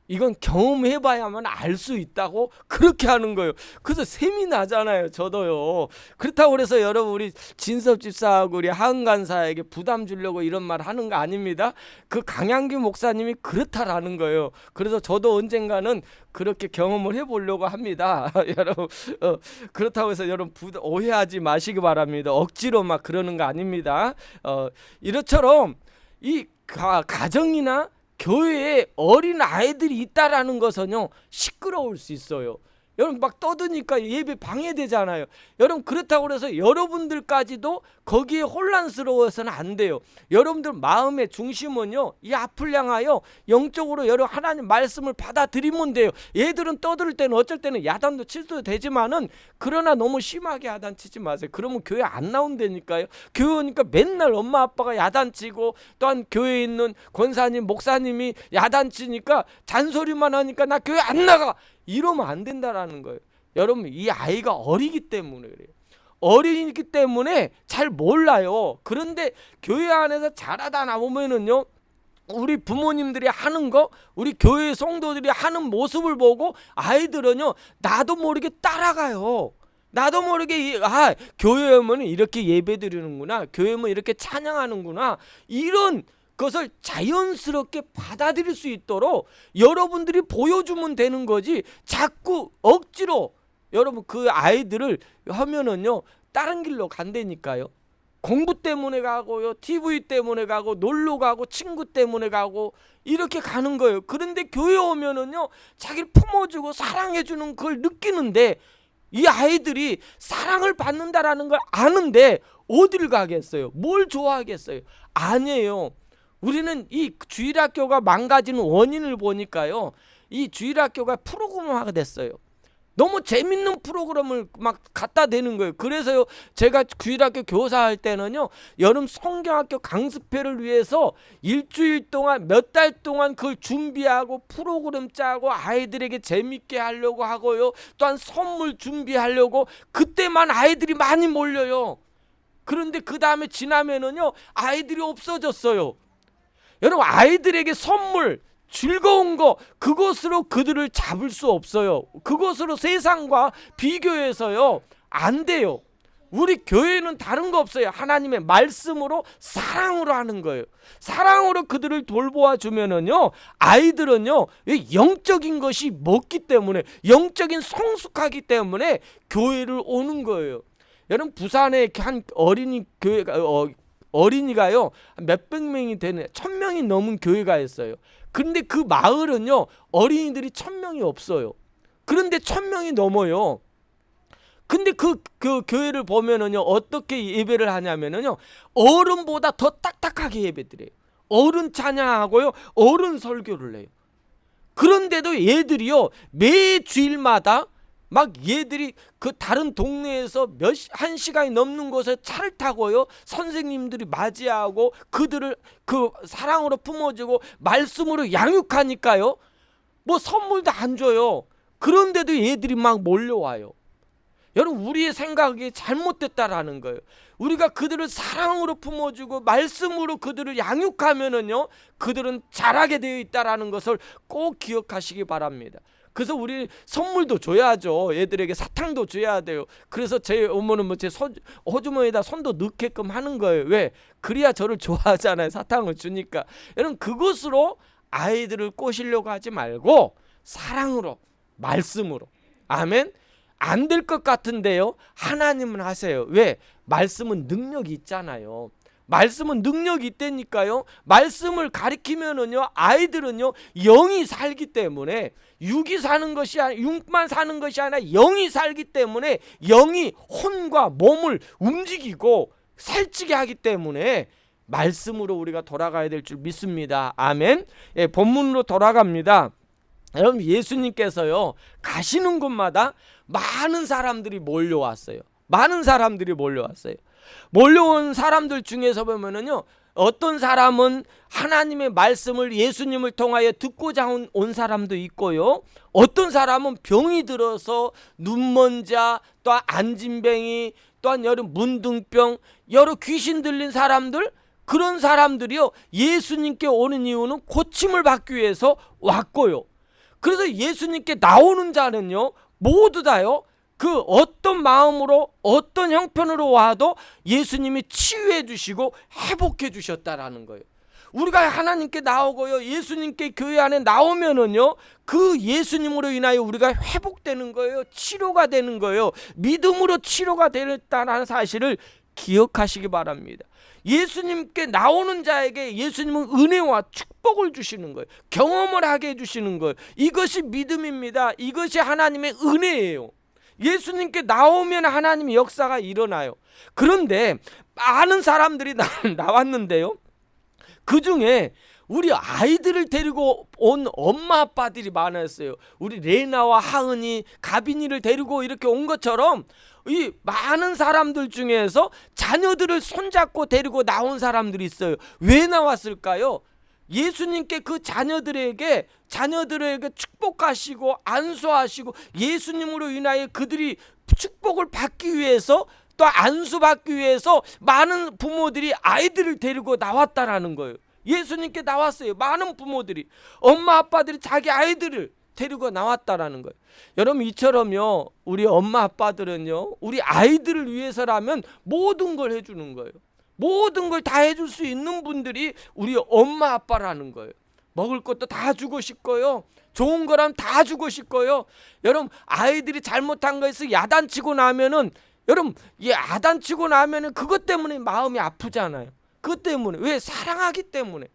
이건 경험해봐야만 알 수 있다고 그렇게 하는 거예요. 그래서 셈이 나잖아요. 저도요. 그렇다고 그래서 여러분, 우리 진섭 집사하고 우리 하은 간사에게 부담 주려고 이런 말 하는 거 아닙니다. 그 강양규 목사님이 그렇다라는 거예요. 그래서 저도 언젠가는 그렇게 경험을 해보려고 합니다. 여러분, 그렇다고 해서 여러분 오해하지 마시기 바랍니다. 억지로 막 그러는 거 아닙니다. 이처럼 이 가정이나 교회에 어린 아이들이 있다라는 것은요, 시끄러울 수 있어요. 여러분, 막 떠드니까 예배 방해되잖아요. 여러분, 그렇다고 해서 여러분들까지도 거기에 혼란스러워서는 안 돼요. 여러분들 마음의 중심은요, 이 앞을 향하여 영적으로 여러분 하나님 말씀을 받아들이면 돼요. 얘들은 떠들 때는 어쩔 때는 야단도 칠 수도 되지만은, 그러나 너무 심하게 야단치지 마세요. 그러면 교회 안 나온다니까요. 교회 오니까 맨날 엄마 아빠가 야단치고, 또한 교회에 있는 권사님 목사님이 야단치니까 잔소리만 하니까 나 교회 안 나가, 이러면 안 된다라는 거예요. 여러분, 이 아이가 어리기 때문에 그래요. 어리기 때문에 잘 몰라요. 그런데 교회 안에서 자라다 나오면은요, 우리 부모님들이 하는 거, 우리 교회 성도들이 하는 모습을 보고 아이들은요, 나도 모르게 따라가요. 나도 모르게 교회 오면 이렇게 예배 드리는구나, 교회 오면 이렇게 찬양하는구나, 이런 그것을 자연스럽게 받아들일 수 있도록 여러분들이 보여주면 되는 거지, 자꾸 억지로 여러분 그 아이들을 하면은요, 다른 길로 간다니까요. 공부 때문에 가고요, TV 때문에 가고, 놀러 가고, 친구 때문에 가고, 이렇게 가는 거예요. 그런데 교회 오면은요, 자기를 품어주고 사랑해주는 그걸 느끼는데, 이 아이들이 사랑을 받는다라는 걸 아는데 어딜 가겠어요? 뭘 좋아하겠어요? 아니에요. 우리는 이 주일학교가 망가지는 원인을 보니까요, 이 주일학교가 프로그램화가 됐어요. 너무 재밌는 프로그램을 막 갖다 대는 거예요. 그래서요, 제가 주일학교 교사할 때는요, 여름 성경학교 강습회를 위해서 일주일 동안, 몇 달 동안 그걸 준비하고 프로그램 짜고 아이들에게 재밌게 하려고 하고요, 또한 선물 준비하려고, 그때만 아이들이 많이 몰려요. 그런데 그 다음에 지나면은요, 아이들이 없어졌어요. 여러분, 아이들에게 선물, 즐거운 거, 그것으로 그들을 잡을 수 없어요. 그것으로 세상과 비교해서요, 안 돼요. 우리 교회는 다른 거 없어요. 하나님의 말씀으로 사랑으로 하는 거예요. 사랑으로 그들을 돌보아 주면은요, 아이들은요, 이 영적인 것이 먹기 때문에, 영적인 성숙하기 때문에 교회를 오는 거예요. 여러분, 부산에 한 어린이 교회가 어린이가요 몇백 명이 되는 1000명이 넘은 교회가 있어요. 그런데 그 마을은요 어린이들이 1000명이 없어요. 그런데 1000명이 넘어요. 근데 그 교회를 보면은요 어떻게 예배를 하냐면은요 어른보다 더 딱딱하게 예배드려요. 어른 찬양하고요 어른 설교를 해요. 그런데도 얘들이요 매 주일마다 막 얘들이 그 다른 동네에서 한 시간이 넘는 곳에 차를 타고요 선생님들이 맞이하고 그들을 그 사랑으로 품어주고 말씀으로 양육하니까요 뭐 선물도 안 줘요. 그런데도 얘들이 막 몰려와요. 여러분, 우리의 생각이 잘못됐다라는 거예요. 우리가 그들을 사랑으로 품어주고 말씀으로 그들을 양육하면은요 그들은 자라게 되어 있다라는 것을 꼭 기억하시기 바랍니다. 그래서 우리 선물도 줘야죠. 얘들에게 사탕도 줘야 돼요. 그래서 제 어머는 뭐 제 호주머니에다 손도 넣게끔 하는 거예요. 왜? 그래야 저를 좋아하잖아요. 사탕을 주니까. 여러분, 그것으로 아이들을 꼬시려고 하지 말고 사랑으로, 말씀으로. 아멘. 안 될 것 같은데요 하나님은 하세요. 왜? 말씀은 능력이 있잖아요. 말씀은 능력이 있다니까요. 말씀을 가리키면은요 아이들은요 영이 살기 때문에 육이 사는 것이 아니라 육만 사는 것이 아니라 영이 살기 때문에 영이 혼과 몸을 움직이고 살찌게 하기 때문에 말씀으로 우리가 돌아가야 될 줄 믿습니다. 아멘. 예, 본문으로 돌아갑니다. 여러분, 예수님께서요 가시는 곳마다 많은 사람들이 몰려왔어요. 많은 사람들이 몰려왔어요. 몰려온 사람들 중에서 보면은요 어떤 사람은 하나님의 말씀을 예수님을 통하여 듣고자 온 사람도 있고요, 어떤 사람은 병이 들어서 눈먼 자, 또한 안진뱅이, 또한 여러 문둥병, 여러 귀신 들린 사람들, 그런 사람들이요 예수님께 오는 이유는 고침을 받기 위해서 왔고요. 그래서 예수님께 나오는 자는요 모두 다요 그 어떤 마음으로 어떤 형편으로 와도 예수님이 치유해 주시고 회복해 주셨다라는 거예요. 우리가 하나님께 나오고요 예수님께 교회 안에 나오면은요 그 예수님으로 인하여 우리가 회복되는 거예요. 치료가 되는 거예요. 믿음으로 치료가 되었다는 사실을 기억하시기 바랍니다. 예수님께 나오는 자에게 예수님은 은혜와 축복을 주시는 거예요. 경험을 하게 해주시는 거예요. 이것이 믿음입니다. 이것이 하나님의 은혜예요. 예수님께 나오면 하나님의 역사가 일어나요. 그런데 많은 사람들이 나왔는데요 그 중에 우리 아이들을 데리고 온 엄마 아빠들이 많았어요. 우리 레나와 하은이, 가빈이를 데리고 이렇게 온 것처럼 이 많은 사람들 중에서 자녀들을 손잡고 데리고 나온 사람들이 있어요. 왜 나왔을까요? 예수님께 그 자녀들에게 축복하시고 안수하시고 예수님으로 인하여 그들이 축복을 받기 위해서 또 안수받기 위해서 많은 부모들이 아이들을 데리고 나왔다라는 거예요. 예수님께 나왔어요. 많은 부모들이, 엄마 아빠들이 자기 아이들을 데리고 나왔다라는 거예요. 여러분, 이처럼요 우리 엄마 아빠들은요 우리 아이들을 위해서라면 모든 걸 해주는 거예요. 모든 걸 다 해줄 수 있는 분들이 우리 엄마 아빠라는 거예요. 먹을 것도 다 주고 싶고요, 좋은 거라면 다 주고 싶고요. 여러분, 아이들이 잘못한 거에서 야단치고 나면은 여러분 야단치고 나면은 그것 때문에 마음이 아프잖아요. 그것 때문에. 왜? 사랑하기 때문에.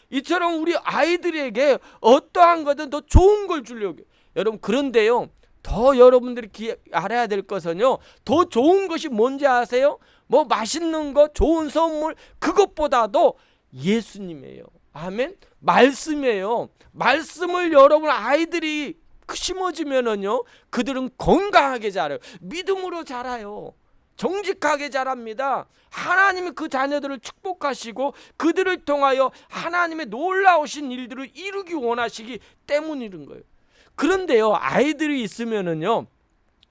이처럼 우리 아이들에게 어떠한 거든 더 좋은 걸 주려고. 여러분, 그런데요 더 여러분들이 알아야 될 것은요 더 좋은 것이 뭔지 아세요? 뭐 맛있는 거, 좋은 선물, 그것보다도 예수님이에요. 아멘. 말씀이에요. 말씀을 여러분 아이들이 심어주면은요 그들은 건강하게 자라요. 믿음으로 자라요. 정직하게 자랍니다. 하나님이 그 자녀들을 축복하시고 그들을 통하여 하나님의 놀라우신 일들을 이루기 원하시기 때문인 거예요. 그런데요 아이들이 있으면은요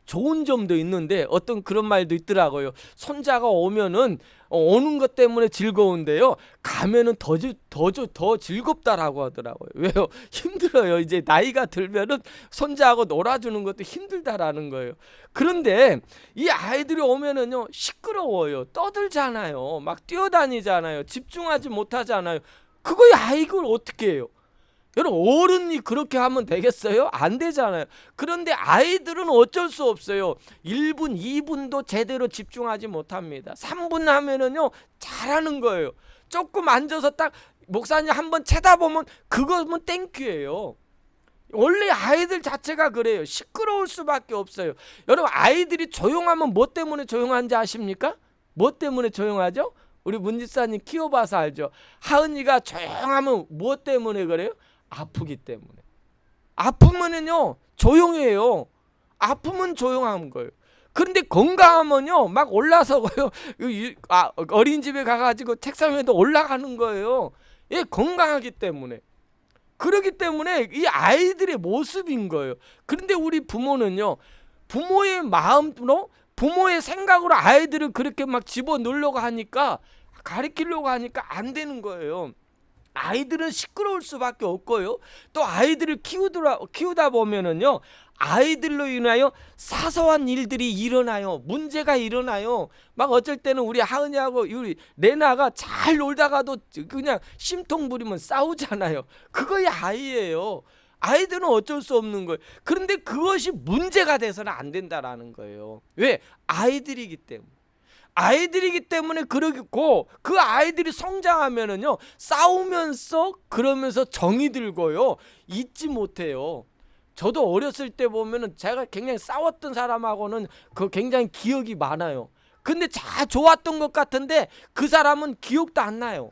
좋은 점도 있는데 어떤 그런 말도 있더라고요. 손자가 오면은 오는 것 때문에 즐거운데요, 가면은 더 즐겁다라고 하더라고요. 왜요? 힘들어요. 이제 나이가 들면은 손자하고 놀아주는 것도 힘들다라는 거예요. 그런데 이 아이들이 오면은요, 시끄러워요. 떠들잖아요. 막 뛰어다니잖아요. 집중하지 못하잖아요. 그거에 아이를 어떻게 해요? 여러분, 어른이 그렇게 하면 되겠어요? 안 되잖아요. 그런데 아이들은 어쩔 수 없어요. 1분, 2분도 제대로 집중하지 못합니다. 3분 하면은요, 잘하는 거예요. 조금 앉아서 딱 목사님 한번 쳐다보면 그거면 땡큐예요. 원래 아이들 자체가 그래요. 시끄러울 수밖에 없어요. 여러분, 아이들이 조용하면 뭐 때문에 조용한지 아십니까? 뭐 때문에 조용하죠? 우리 문지사님 키워봐서 알죠. 하은이가 조용하면 뭐 때문에 그래요? 아프기 때문에. 아프면은요, 조용해요. 아프면 조용한 거예요. 그런데 건강하면요, 막 올라서고요. 어린이집에 가가지고 책상 위에도 올라가는 거예요. 예, 건강하기 때문에. 그렇기 때문에 이 아이들의 모습인 거예요. 그런데 우리 부모는요, 부모의 마음으로, 부모의 생각으로 아이들을 그렇게 막 집어넣으려고 하니까, 가르치려고 하니까 안 되는 거예요. 아이들은 시끄러울 수밖에 없고요. 또 아이들을 키우다 보면은요, 아이들로 인하여 사소한 일들이 일어나요. 문제가 일어나요. 막 어쩔 때는 우리 하은이하고 우리 레나가 잘 놀다가도 그냥 심통 부리면 싸우잖아요. 그거야 아이예요. 아이들은 어쩔 수 없는 거예요. 그런데 그것이 문제가 돼서는 안 된다라는 거예요. 왜? 아이들이기 때문에. 아이들이기 때문에 그러고, 그 아이들이 성장하면은요, 싸우면서 그러면서 정이 들고요, 잊지 못해요. 저도 어렸을 때 보면은 제가 굉장히 싸웠던 사람하고는 그 굉장히 기억이 많아요. 근데 잘 좋았던 것 같은데 그 사람은 기억도 안 나요.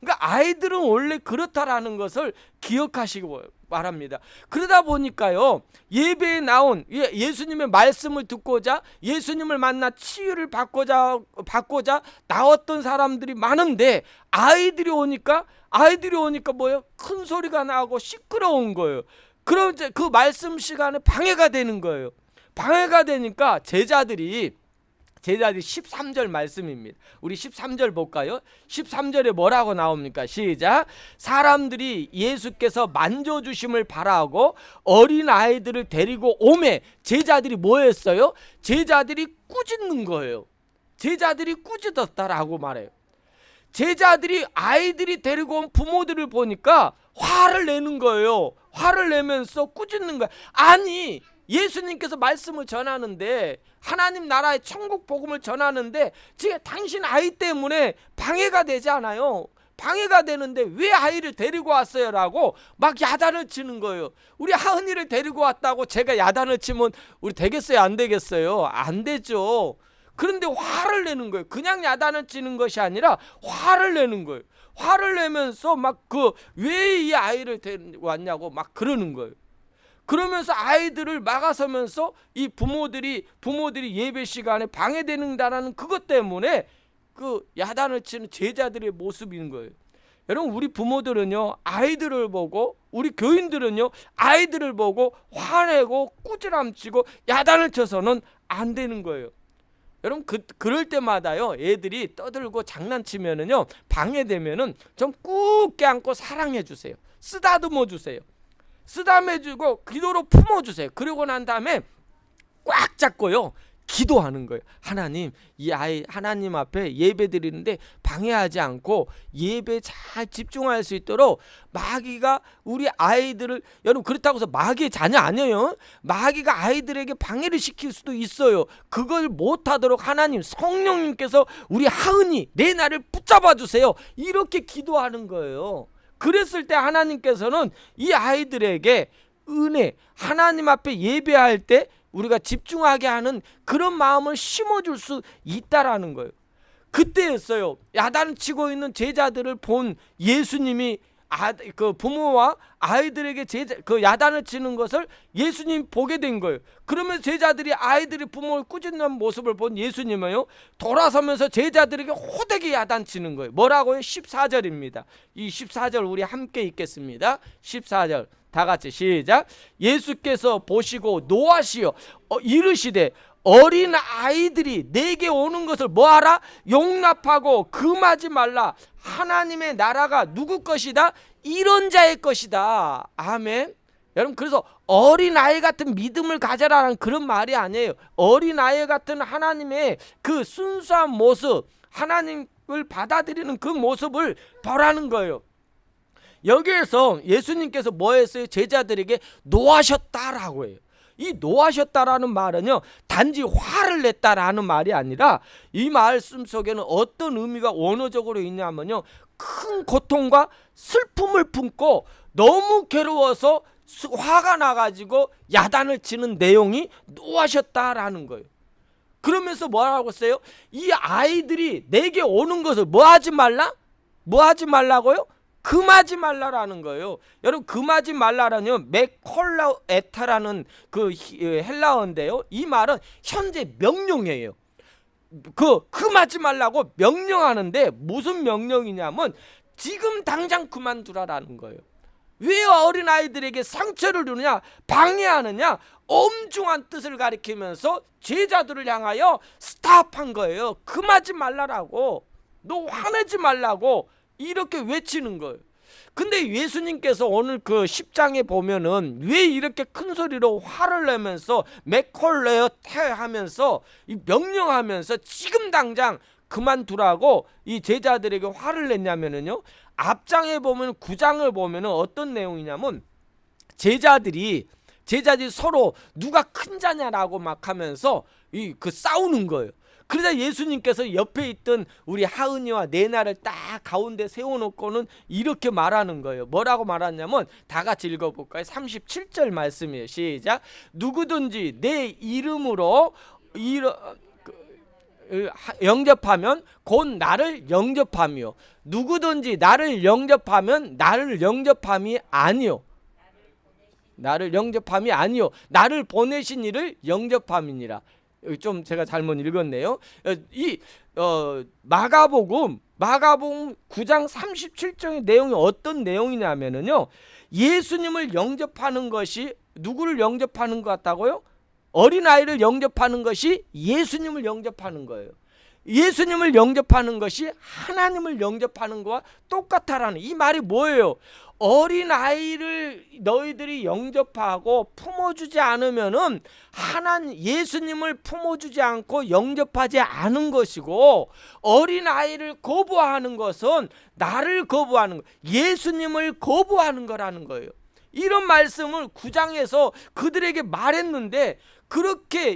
그러니까 아이들은 원래 그렇다라는 것을 기억하시고 바랍니다. 그러다 보니까요, 예배에 나온 예수님의 말씀을 듣고자, 예수님을 만나 치유를 받고자 나왔던 사람들이 많은데, 아이들이 오니까 뭐예요? 큰 소리가 나고 시끄러운 거예요. 그럼 이제 그 말씀 시간에 방해가 되는 거예요. 방해가 되니까 제자들이 13절 말씀입니다. 우리 13절 볼까요? 13절에 뭐라고 나옵니까? 시작. 사람들이 예수께서 만져주심을 바라고 어린아이들을 데리고 오매 제자들이 뭐 했어요? 제자들이 꾸짖는 거예요. 제자들이 꾸짖었다라고 말해요. 제자들이 아이들이 데리고 온 부모들을 보니까 화를 내는 거예요. 화를 내면서 꾸짖는 거야. 아니, 예수님께서 말씀을 전하는데, 하나님 나라의 천국 복음을 전하는데 지금 당신 아이 때문에 방해가 되지 않아요? 방해가 되는데 왜 아이를 데리고 왔어요? 라고 막 야단을 치는 거예요. 우리 하은이를 데리고 왔다고 제가 야단을 치면 우리 되겠어요? 안 되겠어요? 안 되죠. 그런데 화를 내는 거예요. 그냥 야단을 치는 것이 아니라 화를 내는 거예요. 화를 내면서 막 왜 이 아이를 데리고 왔냐고 막 그러는 거예요. 그러면서 아이들을 막아서면서 이 부모들이 예배 시간에 방해되는다라는 그것 때문에 그 야단을 치는 제자들의 모습인 거예요. 여러분, 우리 부모들은요, 아이들을 보고, 우리 교인들은요, 아이들을 보고 화내고 꾸지람치고 야단을 쳐서는 안 되는 거예요. 여러분, 그럴 때마다요, 애들이 떠들고 장난치면은요, 방해되면은 좀 꾹 껴안고 사랑해 주세요. 쓰다듬어 주세요. 쓰다듬어주고 기도로 품어주세요. 그러고 난 다음에 꽉 잡고요, 기도하는 거예요. 하나님, 이 아이 하나님 앞에 예배 드리는데 방해하지 않고 예배 잘 집중할 수 있도록, 마귀가 우리 아이들을, 여러분 그렇다고 해서 마귀의 자녀 아니에요. 마귀가 아이들에게 방해를 시킬 수도 있어요. 그걸 못하도록 하나님, 성령님께서 우리 하은이 레나를 붙잡아 주세요. 이렇게 기도하는 거예요. 그랬을 때 하나님께서는 이 아이들에게 은혜, 하나님 앞에 예배할 때 우리가 집중하게 하는 그런 마음을 심어줄 수 있다라는 거예요. 그때였어요. 야단치고 있는 제자들을 본 예수님이 그 부모와 아이들에게 그 야단을 치는 것을 예수님 보게 된 거예요. 그러면 제자들이 아이들이 부모를 꾸짖는 모습을 본 예수님은요, 돌아서면서 제자들에게 호되게 야단치는 거예요. 뭐라고요? 14절입니다. 이 14절 우리 함께 읽겠습니다. 14절 다 같이 시작. 예수께서 보시고 노하시어 이르시되 어린 아이들이 내게 오는 것을 뭐하라? 용납하고 금하지 말라. 하나님의 나라가 누구 것이다? 이런 자의 것이다. 아멘. 여러분, 그래서 어린아이 같은 믿음을 가져라는 그런 말이 아니에요. 어린아이 같은 하나님의 그 순수한 모습, 하나님을 받아들이는 그 모습을 보라는 거예요. 여기에서 예수님께서 뭐 했어요? 제자들에게 노하셨다라고 해요. 이 노하셨다라는 말은요, 단지 화를 냈다라는 말이 아니라 이 말씀 속에는 어떤 의미가 원어적으로 있냐면요, 큰 고통과 슬픔을 품고 너무 괴로워서 화가 나가지고 야단을 치는 내용이 노하셨다라는 거예요. 그러면서 뭐라고 했어요? 이 아이들이 내게 오는 것을 뭐 하지 말라? 뭐 하지 말라고요? 금하지 말라라는 거예요. 여러분, 금하지 말라라는 메콜라에타라는 그 헬라어인데요, 이 말은 현재 명령이에요. 금하지 말라고 명령하는데 무슨 명령이냐면 지금 당장 그만두라라는 거예요. 왜 어린아이들에게 상처를 주느냐, 방해하느냐, 엄중한 뜻을 가리키면서 제자들을 향하여 스탑한 거예요. 금하지 말라라고, 너 화내지 말라고 이렇게 외치는 거예요. 근데 예수님께서 오늘 그 10장에 보면은 왜 이렇게 큰 소리로 화를 내면서 메콜레어테 하면서 명령하면서 지금 당장 그만두라고 이 제자들에게 화를 냈냐면은요, 앞장에 보면 9장을 보면은 어떤 내용이냐면 제자들이 서로 누가 큰 자냐라고 막 하면서 그 싸우는 거예요. 그러자 예수님께서 옆에 있던 우리 하은이와 내나를 딱 가운데 세워놓고는 이렇게 말하는 거예요. 뭐라고 말하냐면 다 같이 읽어볼까요? 37절 말씀이에요. 시작. 누구든지 내 이름으로 영접하면 곧 나를 영접하며 누구든지 나를 영접하면 나를 영접함이 아니요, 나를 영접함이 아니요, 나를 보내신 이를 영접함이니라. 좀 제가 잘못 읽었네요. 이 마가복음 9장 37절의 내용이 어떤 내용이냐면요, 예수님을 영접하는 것이 누구를 영접하는 것 같다고요? 어린아이를 영접하는 것이 예수님을 영접하는 거예요. 예수님을 영접하는 것이 하나님을 영접하는 것과 똑같다라는 이 말이 뭐예요? 어린아이를 너희들이 영접하고 품어주지 않으면은 예수님을 품어주지 않고 영접하지 않은 것이고, 어린아이를 거부하는 것은 나를 거부하는 거, 예수님을 거부하는 거라는 거예요. 이런 말씀을 9장에서 그들에게 말했는데,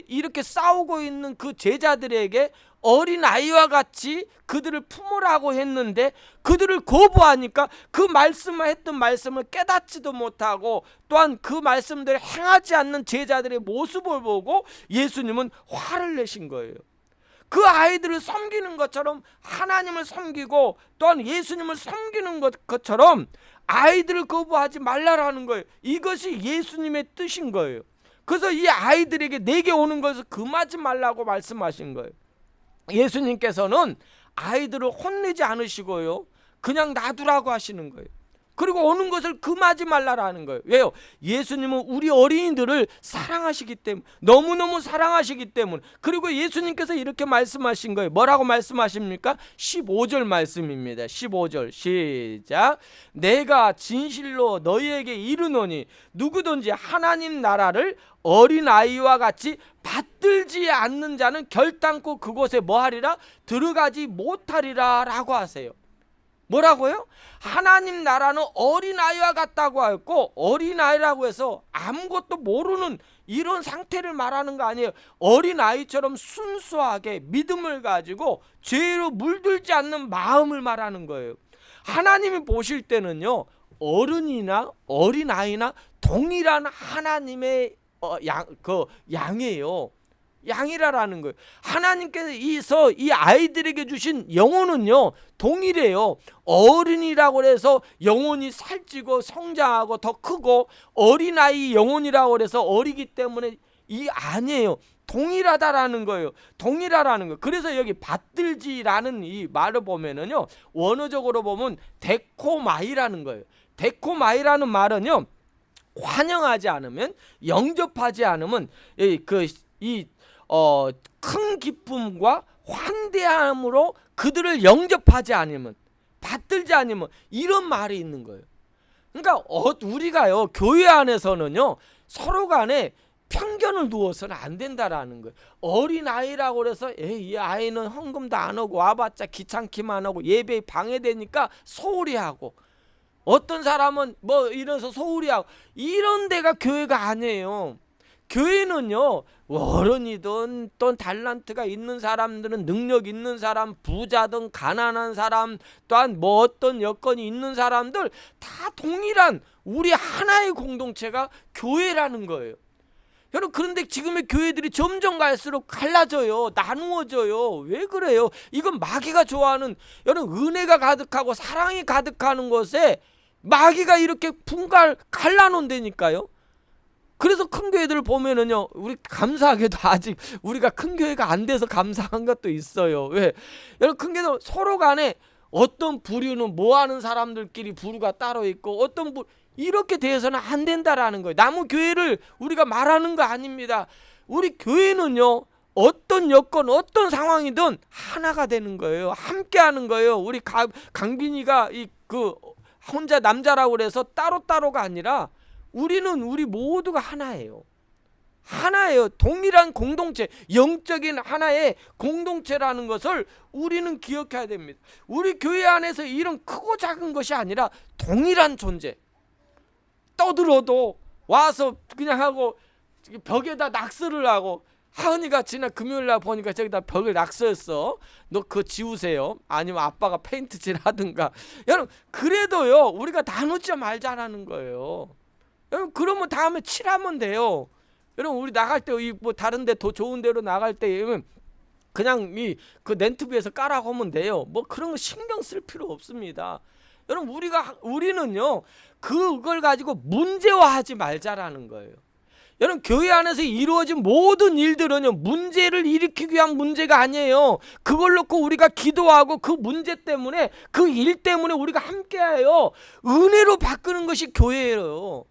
이렇게 싸우고 있는 그 제자들에게 어린아이와 같이 그들을 품으라고 했는데 그들을 거부하니까 그 했던 말씀을 깨닫지도 못하고 또한 그 말씀들을 행하지 않는 제자들의 모습을 보고 예수님은 화를 내신 거예요. 그 아이들을 섬기는 것처럼 하나님을 섬기고 또한 예수님을 섬기는 것처럼 아이들을 거부하지 말라라는 거예요. 이것이 예수님의 뜻인 거예요. 그래서 이 아이들에게 내게 오는 것을 금하지 말라고 말씀하신 거예요. 예수님께서는 아이들을 혼내지 않으시고요, 그냥 놔두라고 하시는 거예요. 그리고 오는 것을 금하지 말라라는 거예요. 왜요? 예수님은 우리 어린이들을 사랑하시기 때문에, 너무너무 사랑하시기 때문에. 그리고 예수님께서 이렇게 말씀하신 거예요. 뭐라고 말씀하십니까? 15절 말씀입니다. 15절 시작. 내가 진실로 너희에게 이르노니 누구든지 하나님 나라를 어린아이와 같이 받들지 않는 자는 결단코 그곳에 뭐하리라? 들어가지 못하리라 라고 하세요. 뭐라고요? 하나님 나라는 어린아이와 같다고 했고, 어린아이라고 해서 아무것도 모르는 이런 상태를 말하는 거 아니에요. 어린아이처럼 순수하게 믿음을 가지고 죄로 물들지 않는 마음을 말하는 거예요. 하나님이 보실 때는요, 어른이나 어린아이나 동일한 하나님의 양이에요. 양이라라는 거예요. 하나님께서 이 아이들에게 주신 영혼은요 동일해요. 어른이라고 해서 영혼이 살찌고 성장하고 더 크고, 어린아이 영혼이라고 해서 어리기 때문에 이 아니에요. 동일하다라는 거예요. 동일하라는 거. 그래서 여기 받들지라는 이 말을 보면은요 원어적으로 보면 데코마이라는 거예요. 데코마이라는 말은요 환영하지 않으면, 영접하지 않으면 큰 기쁨과 환대함으로 그들을 영접하지 않으면, 받들지 않으면, 이런 말이 있는 거예요. 그러니까 우리가요 교회 안에서는요 서로 간에 편견을 두어서는 안 된다라는 거예요. 어린 아이라고 그래서 이 아이는 헌금도 안 하고 와봤자 귀찮기만 하고 예배에 방해되니까 소홀히 하고, 어떤 사람은 뭐 이래서 소홀히 하고, 이런 데가 교회가 아니에요. 교회는요 어른이든 또 달란트가 있는 사람들은, 능력 있는 사람, 부자든 가난한 사람, 또한 뭐 어떤 여건이 있는 사람들 다 동일한 우리 하나의 공동체가 교회라는 거예요. 여러분, 그런데 지금의 교회들이 점점 갈수록 갈라져요. 나누어져요. 왜 그래요? 이건 마귀가 좋아하는, 여러분 은혜가 가득하고 사랑이 가득하는 곳에 마귀가 이렇게 갈라놓는다니까요. 그래서 큰 교회들을 보면은요 우리 감사하게도 아직 우리가 큰 교회가 안 돼서 감사한 것도 있어요. 왜? 여러분, 큰 교회는 서로 간에 어떤 부류는 뭐하는 사람들끼리 부류가 따로 있고, 어떤 이렇게 돼서는 안 된다라는 거예요. 남의 교회를 우리가 말하는 거 아닙니다. 우리 교회는요 어떤 여건, 어떤 상황이든 하나가 되는 거예요. 함께 하는 거예요. 우리 강빈이가 혼자 남자라고 그래서 따로따로가 아니라 우리 모두가 하나예요. 하나예요. 동일한 공동체, 영적인 하나의 공동체라는 것을 우리는 기억해야 됩니다. 우리 교회 안에서 이런 크고 작은 것이 아니라 동일한 존재. 떠들어도 와서 그냥 하고 벽에다 낙서를 하고, 하은이가 지난 금요일날 보니까 저기다 벽을 낙서했어. 너 그거 지우세요. 아니면 아빠가 페인트칠 하든가. 여러분, 그래도요 우리가 나누지 말자라는 거예요. 여러분, 그러면 다음에 칠하면 돼요. 여러분, 우리 나갈 때 뭐 다른 데 더 좋은 데로 나갈 때 그냥 그 렌트비에서 까라고 하면 돼요. 뭐 그런 거 신경 쓸 필요 없습니다. 여러분, 우리는요 그걸 가지고 문제화하지 말자라는 거예요. 여러분, 교회 안에서 이루어진 모든 일들은요 문제를 일으키기 위한 문제가 아니에요. 그걸 놓고 우리가 기도하고 그 문제 때문에, 그 일 때문에 우리가 함께해요. 은혜로 바꾸는 것이 교회예요.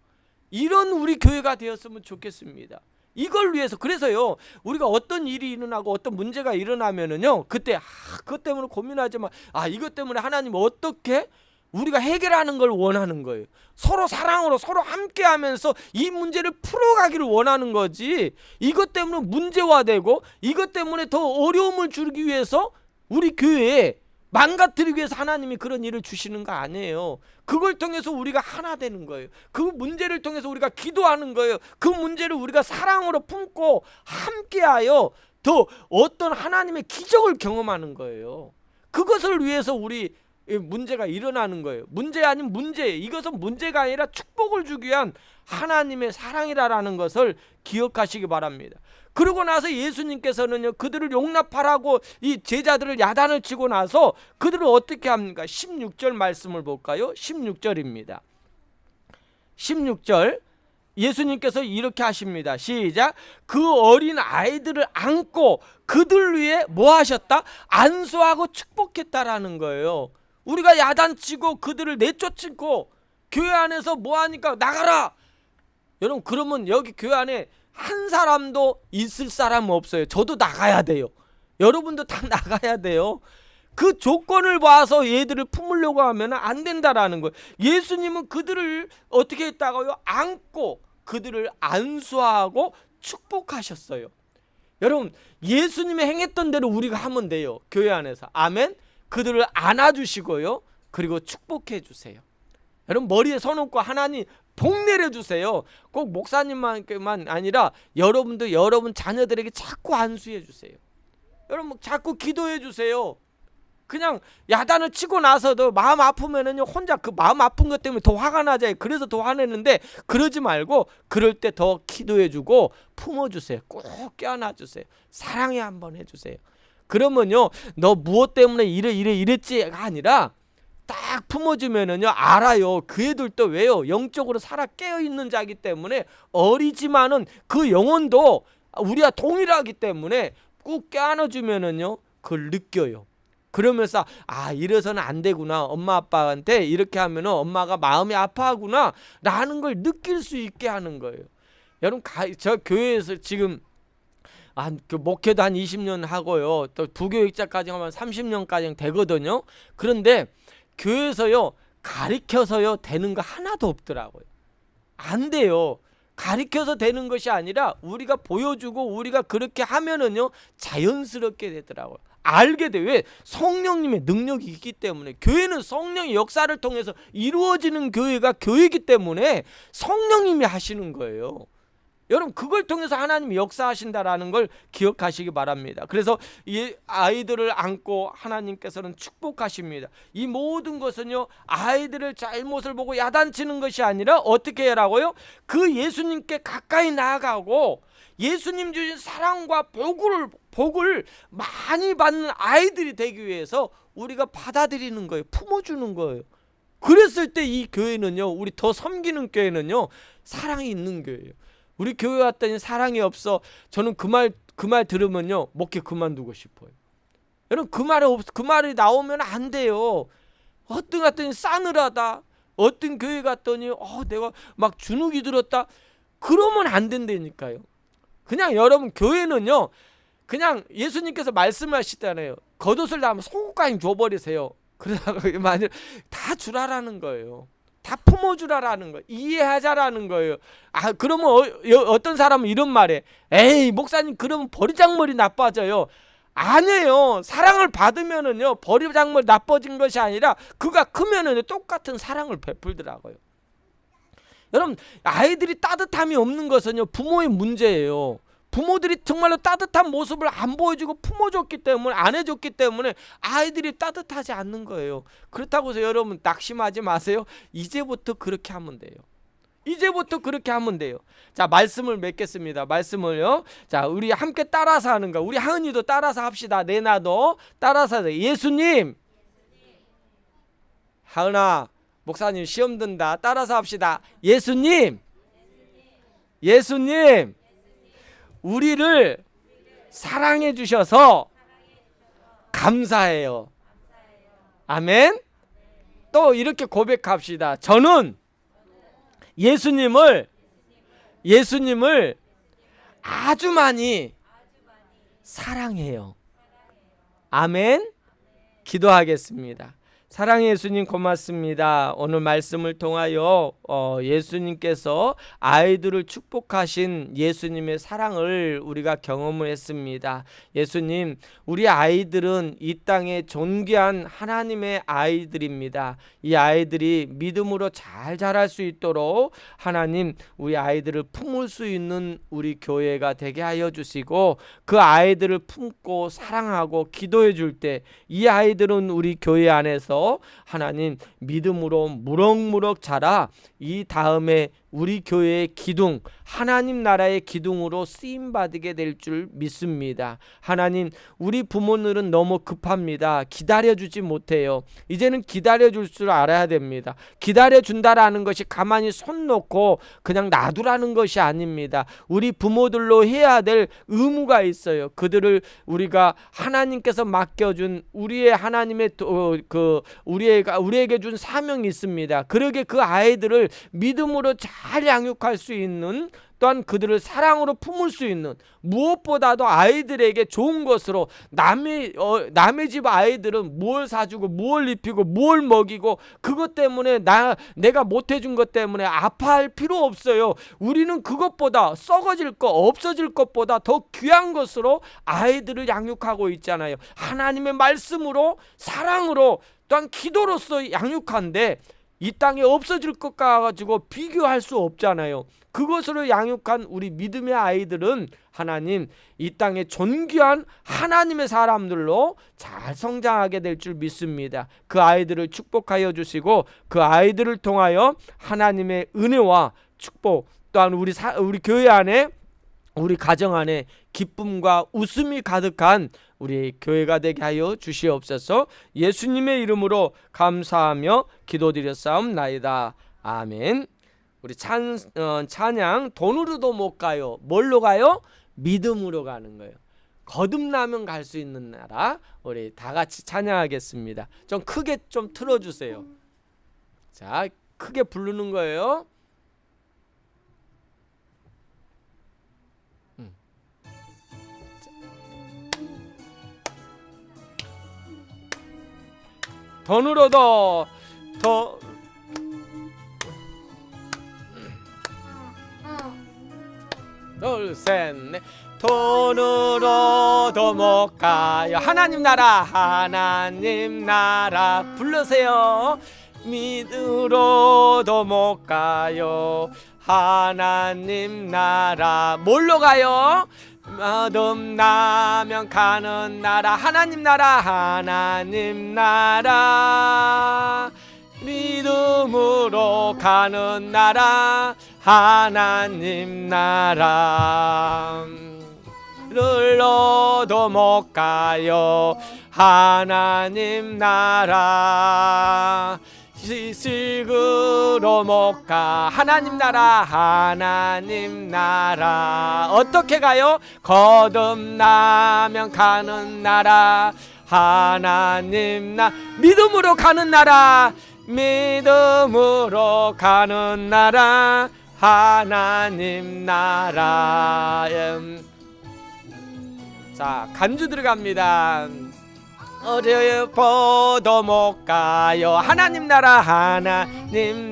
이런 우리 교회가 되었으면 좋겠습니다. 이걸 위해서. 그래서요 우리가 어떤 일이 일어나고 어떤 문제가 일어나면은요 그때 그것 때문에 고민하지 마. 이것 때문에 하나님 어떻게 우리가 해결하는 걸 원하는 거예요. 서로 사랑으로 서로 함께하면서 이 문제를 풀어가기를 원하는 거지, 이것 때문에 문제화되고 이것 때문에 더 어려움을 주기 위해서 우리 교회에 망가뜨리기 위해서 하나님이 그런 일을 주시는 거 아니에요. 그걸 통해서 우리가 하나 되는 거예요. 그 문제를 통해서 우리가 기도하는 거예요. 그 문제를 우리가 사랑으로 품고 함께하여 더 어떤 하나님의 기적을 경험하는 거예요. 그것을 위해서 우리 문제가 일어나는 거예요. 문제 아닌 문제, 이것은 문제가 아니라 축복을 주기 위한 하나님의 사랑이라는 것을 기억하시기 바랍니다. 그러고 나서 예수님께서는요 그들을 용납하라고 이 제자들을 야단을 치고 나서 그들을 어떻게 합니까? 16절 말씀을 볼까요? 16절입니다. 16절 예수님께서 이렇게 하십니다. 시작. 그 어린 아이들을 안고 그들 위해 뭐 하셨다? 안수하고 축복했다라는 거예요. 우리가 야단치고 그들을 내쫓고 교회 안에서 뭐 하니까 나가라. 여러분, 그러면 여기 교회 안에 한 사람도 있을 사람 없어요. 저도 나가야 돼요. 여러분도 다 나가야 돼요. 그 조건을 봐서 얘들을 품으려고 하면 안 된다라는 거예요. 예수님은 그들을 어떻게 했다고요? 안고 그들을 안수하고 축복하셨어요. 여러분, 예수님이 행했던 대로 우리가 하면 돼요. 교회 안에서. 아멘. 그들을 안아주시고요 그리고 축복해 주세요. 여러분, 머리에 손 얹고 하나님 복 내려주세요. 꼭 목사님만 아니라 여러분도 여러분 자녀들에게 자꾸 안수해 주세요. 여러분, 자꾸 기도해 주세요. 그냥 야단을 치고 나서도 마음 아프면은요 혼자 그 마음 아픈 것 때문에 더 화가 나잖아요. 그래서 더 화내는데 그러지 말고 그럴 때 더 기도해주고 품어주세요. 꼭 껴안아주세요. 사랑해 한번 해주세요. 그러면요 너 무엇 때문에 이랬지가 아니라 딱 품어주면은요 알아요. 그 애들도 왜요? 영적으로 살아 깨어있는 자이기 때문에 어리지만은 그 영혼도 우리와 동일하기 때문에 꼭 껴안아주면은요 그걸 느껴요. 그러면서 아 이래서는 안 되구나. 엄마 아빠한테 이렇게 하면은 엄마가 마음이 아파하구나 라는 걸 느낄 수 있게 하는 거예요. 여러분 저 교회에서 지금 그 목회도 한 20년 하고요. 또 부교육자까지 하면 30년까지 되거든요. 그런데 교회에서요 가르쳐서요 되는 거 하나도 없더라고요. 안 돼요. 가르쳐서 되는 것이 아니라 우리가 보여주고 우리가 그렇게 하면은요 자연스럽게 되더라고요. 알게 돼. 왜? 성령님의 능력이 있기 때문에. 교회는 성령의 역사를 통해서 이루어지는 교회가 교회이기 때문에 성령님이 하시는 거예요. 여러분 그걸 통해서 하나님이 역사하신다라는 걸 기억하시기 바랍니다. 그래서 이 아이들을 안고 하나님께서는 축복하십니다. 이 모든 것은요 아이들을 잘못을 보고 야단치는 것이 아니라 어떻게 하라고요? 그 예수님께 가까이 나아가고 예수님 주신 사랑과 복을 많이 받는 아이들이 되기 위해서 우리가 받아들이는 거예요. 품어주는 거예요. 그랬을 때 이 교회는요 우리 더 섬기는 교회는요 사랑이 있는 교회예요. 우리 교회 왔더니 사랑이 없어. 저는 그 말 들으면요 목회 그만두고 싶어요. 여러분 그 말이 나오면 안 돼요. 어떤 갔더니 싸늘하다. 어떤 교회 갔더니 내가 막 주눅이 들었다. 그러면 안 된다니까요. 그냥 여러분 교회는요 그냥 예수님께서 말씀하시잖아요. 겉옷을 다하면 속옷까지 줘버리세요. 그러다가 만약 다 주라라는 거예요. 다 품어주라라는 거예요. 이해하자라는 거예요. 그러면 어떤 사람은 이런 말에 에이 목사님 그러면 버리장머리 나빠져요. 아니에요. 사랑을 받으면은요 버리장머리 나빠진 것이 아니라 그가 크면은 똑같은 사랑을 베풀더라고요. 여러분 아이들이 따뜻함이 없는 것은요 부모의 문제예요. 부모들이 정말로 따뜻한 모습을 안 보여주고 품어줬기 때문에 안 해줬기 때문에 아이들이 따뜻하지 않는 거예요. 그렇다고 해서 여러분 낙심하지 마세요. 이제부터 그렇게 하면 돼요. 이제부터 그렇게 하면 돼요. 자 말씀을 맺겠습니다. 말씀을요. 자 우리 함께 따라서 하는 거. 우리 하은이도 따라서 합시다. 내나도 따라서 하세요. 예수님. 하은아 목사님 시험 든다. 따라서 합시다. 예수님. 예수님. 우리를 사랑해 주셔서 감사해요. 아멘. 또 이렇게 고백합시다. 저는 예수님을 아주 많이 사랑해요. 아멘. 기도하겠습니다. 사랑의 예수님 고맙습니다. 오늘 말씀을 통하여 예수님께서 아이들을 축복하신 예수님의 사랑을 우리가 경험을 했습니다. 예수님, 우리 아이들은 이 땅에 존귀한 하나님의 아이들입니다. 이 아이들이 믿음으로 잘 자랄 수 있도록 하나님 우리 아이들을 품을 수 있는 우리 교회가 되게 하여 주시고 그 아이들을 품고 사랑하고 기도해 줄 때 이 아이들은 우리 교회 안에서 하나님 믿음으로 무럭무럭 자라 이 다음에 우리 교회의 기둥, 하나님 나라의 기둥으로 쓰임받게 될 줄 믿습니다. 하나님, 우리 부모들은 너무 급합니다. 기다려주지 못해요. 이제는 기다려줄 줄 알아야 됩니다. 기다려준다라는 것이 가만히 손 놓고 그냥 놔두라는 것이 아닙니다. 우리 부모들로 해야 될 의무가 있어요. 그들을 우리가 하나님께서 맡겨준 우리의 하나님의 우리에게 준 사명이 있습니다. 그러게 그 아이들을 믿음으로 잘 양육할 수 있는, 또한 그들을 사랑으로 품을 수 있는, 무엇보다도 아이들에게 좋은 것으로 남의 집 아이들은 뭘 사주고 뭘 입히고 뭘 먹이고 그것 때문에 내가 못해준 것 때문에 아파할 필요 없어요. 우리는 그것보다 썩어질 것, 없어질 것보다 더 귀한 것으로 아이들을 양육하고 있잖아요. 하나님의 말씀으로, 사랑으로, 또한 기도로서 양육한데 이 땅에 없어질 것 가지고 비교할 수 없잖아요. 그것으로 양육한 우리 믿음의 아이들은 하나님 이 땅에 존귀한 하나님의 사람들로 잘 성장하게 될 줄 믿습니다. 그 아이들을 축복하여 주시고 그 아이들을 통하여 하나님의 은혜와 축복, 또한 우리 교회 안에, 우리 가정 안에 기쁨과 웃음이 가득한 우리 교회가 되게 하여 주시옵소서. 예수님의 이름으로 감사하며 기도드렸사옵나이다. 아멘. 우리 찬양 돈으로도 못 가요. 뭘로 가요? 믿음으로 가는 거예요. 거듭나면 갈 수 있는 나라. 우리 다 같이 찬양하겠습니다. 좀 크게 좀 틀어주세요. 자, 크게 부르는 거예요. 돈으로도 더 둘, 셋, 넷. 돈으로도 못 가요. 하나님 나라 부르세요. 믿음으로도 못 가요. 하나님 나라. 뭘로 가요? 거듭나면 가는 나라. 하나님 나라. 믿음으로 가는 나라. 하나님 나라. 를로도 못 가요. 하나님 나라. 시식으로 못 가. 하나님 나라. 어떻게 가요? 거듭나면 가는 나라. 하나님 믿음으로 가는 나라. 믿음으로 가는 나라. 하나님 나라. 자, 간주 들어갑니다. 어려워도 못 가요. 하나님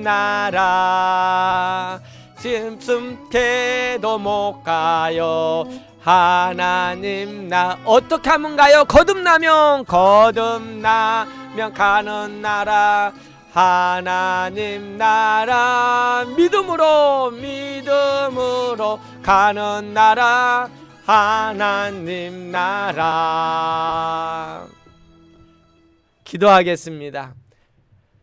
나라. 심심해도 못 가요. 하나님 어떻게 하면 가요? 거듭나면 가는 나라. 하나님 나라. 믿음으로 가는 나라. 하나님 나라. 기도하겠습니다.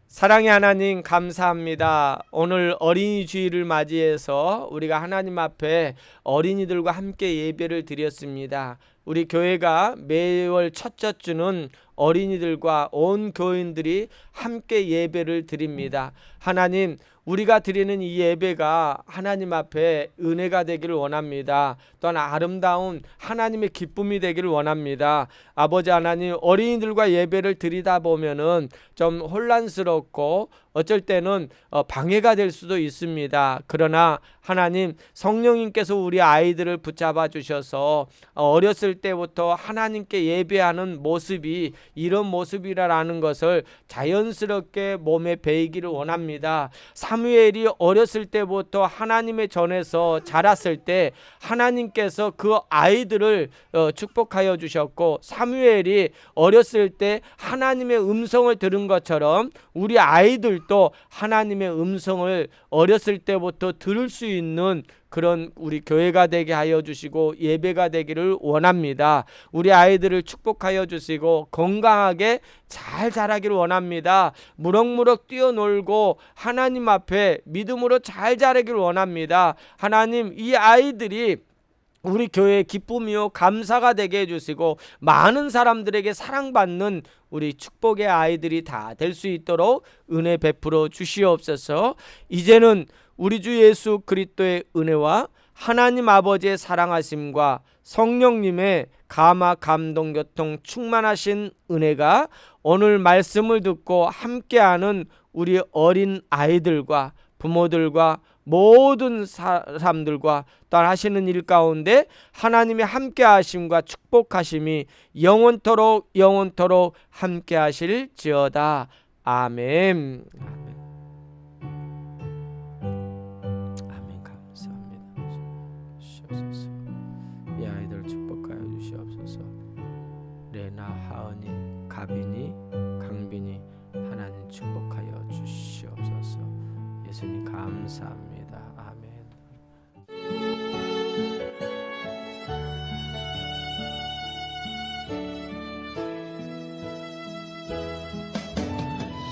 사랑의 하나님, 감사합니다. 오늘 어린이 주일을 맞이해서 우리가 하나님 앞에 어린이들과 함께 예배를 드렸습니다. 우리 교회가 매월 첫째 주는 어린이들과 온 교인들이 함께 예배를 드립니다. 하나님, 우리가 드리는 이 예배가 하나님 앞에 은혜가 되기를 원합니다. 또한 아름다운 하나님의 기쁨이 되기를 원합니다. 아버지 하나님, 어린이들과 예배를 드리다 보면은 좀 혼란스럽고 어쩔 때는 방해가 될 수도 있습니다. 그러나 하나님, 성령님께서 우리 아이들을 붙잡아 주셔서 어렸을 때부터 하나님께 예배하는 모습이 이런 모습이라는 것을 자연스럽게 몸에 배이기를 원합니다. 사무엘이 어렸을 때부터 하나님의 전에서 자랐을 때 하나님께서 그 아이들을 축복하여 주셨고, 사무엘이 어렸을 때 하나님의 음성을 들은 것처럼 우리 아이들도 하나님의 음성을 어렸을 때부터 들을 수 있는 그런 우리 교회가 되게 하여 주시고 예배가 되기를 원합니다. 우리 아이들을 축복하여 주시고 건강하게 잘 자라기를 원합니다. 무럭무럭 뛰어놀고 하나님 앞에 믿음으로 잘 자라기를 원합니다. 하나님, 이 아이들이 우리 교회의 기쁨이요 감사가 되게 해주시고 많은 사람들에게 사랑받는 우리 축복의 아이들이 다 될 수 있도록 은혜 베풀어 주시옵소서. 이제는 우리 주 예수 그리스도의 은혜와 하나님 아버지의 사랑하심과 성령님의 감화 감동 교통 충만하신 은혜가 오늘 말씀을 듣고 함께하는 우리 어린 아이들과 부모들과 모든 사람들과 또한 하시는 일 가운데 하나님의 함께하심과 축복하심이 영원토록 함께하실지어다. 아멘. 아멘. 감사합니다. 주시옵소서. 이 아이들 축복하여 주시옵소서. 레나, 하은이, 가빈이, 강빈이 하나님 축복하여 주시옵소서. 예수님 감사합니다. 아멘. 주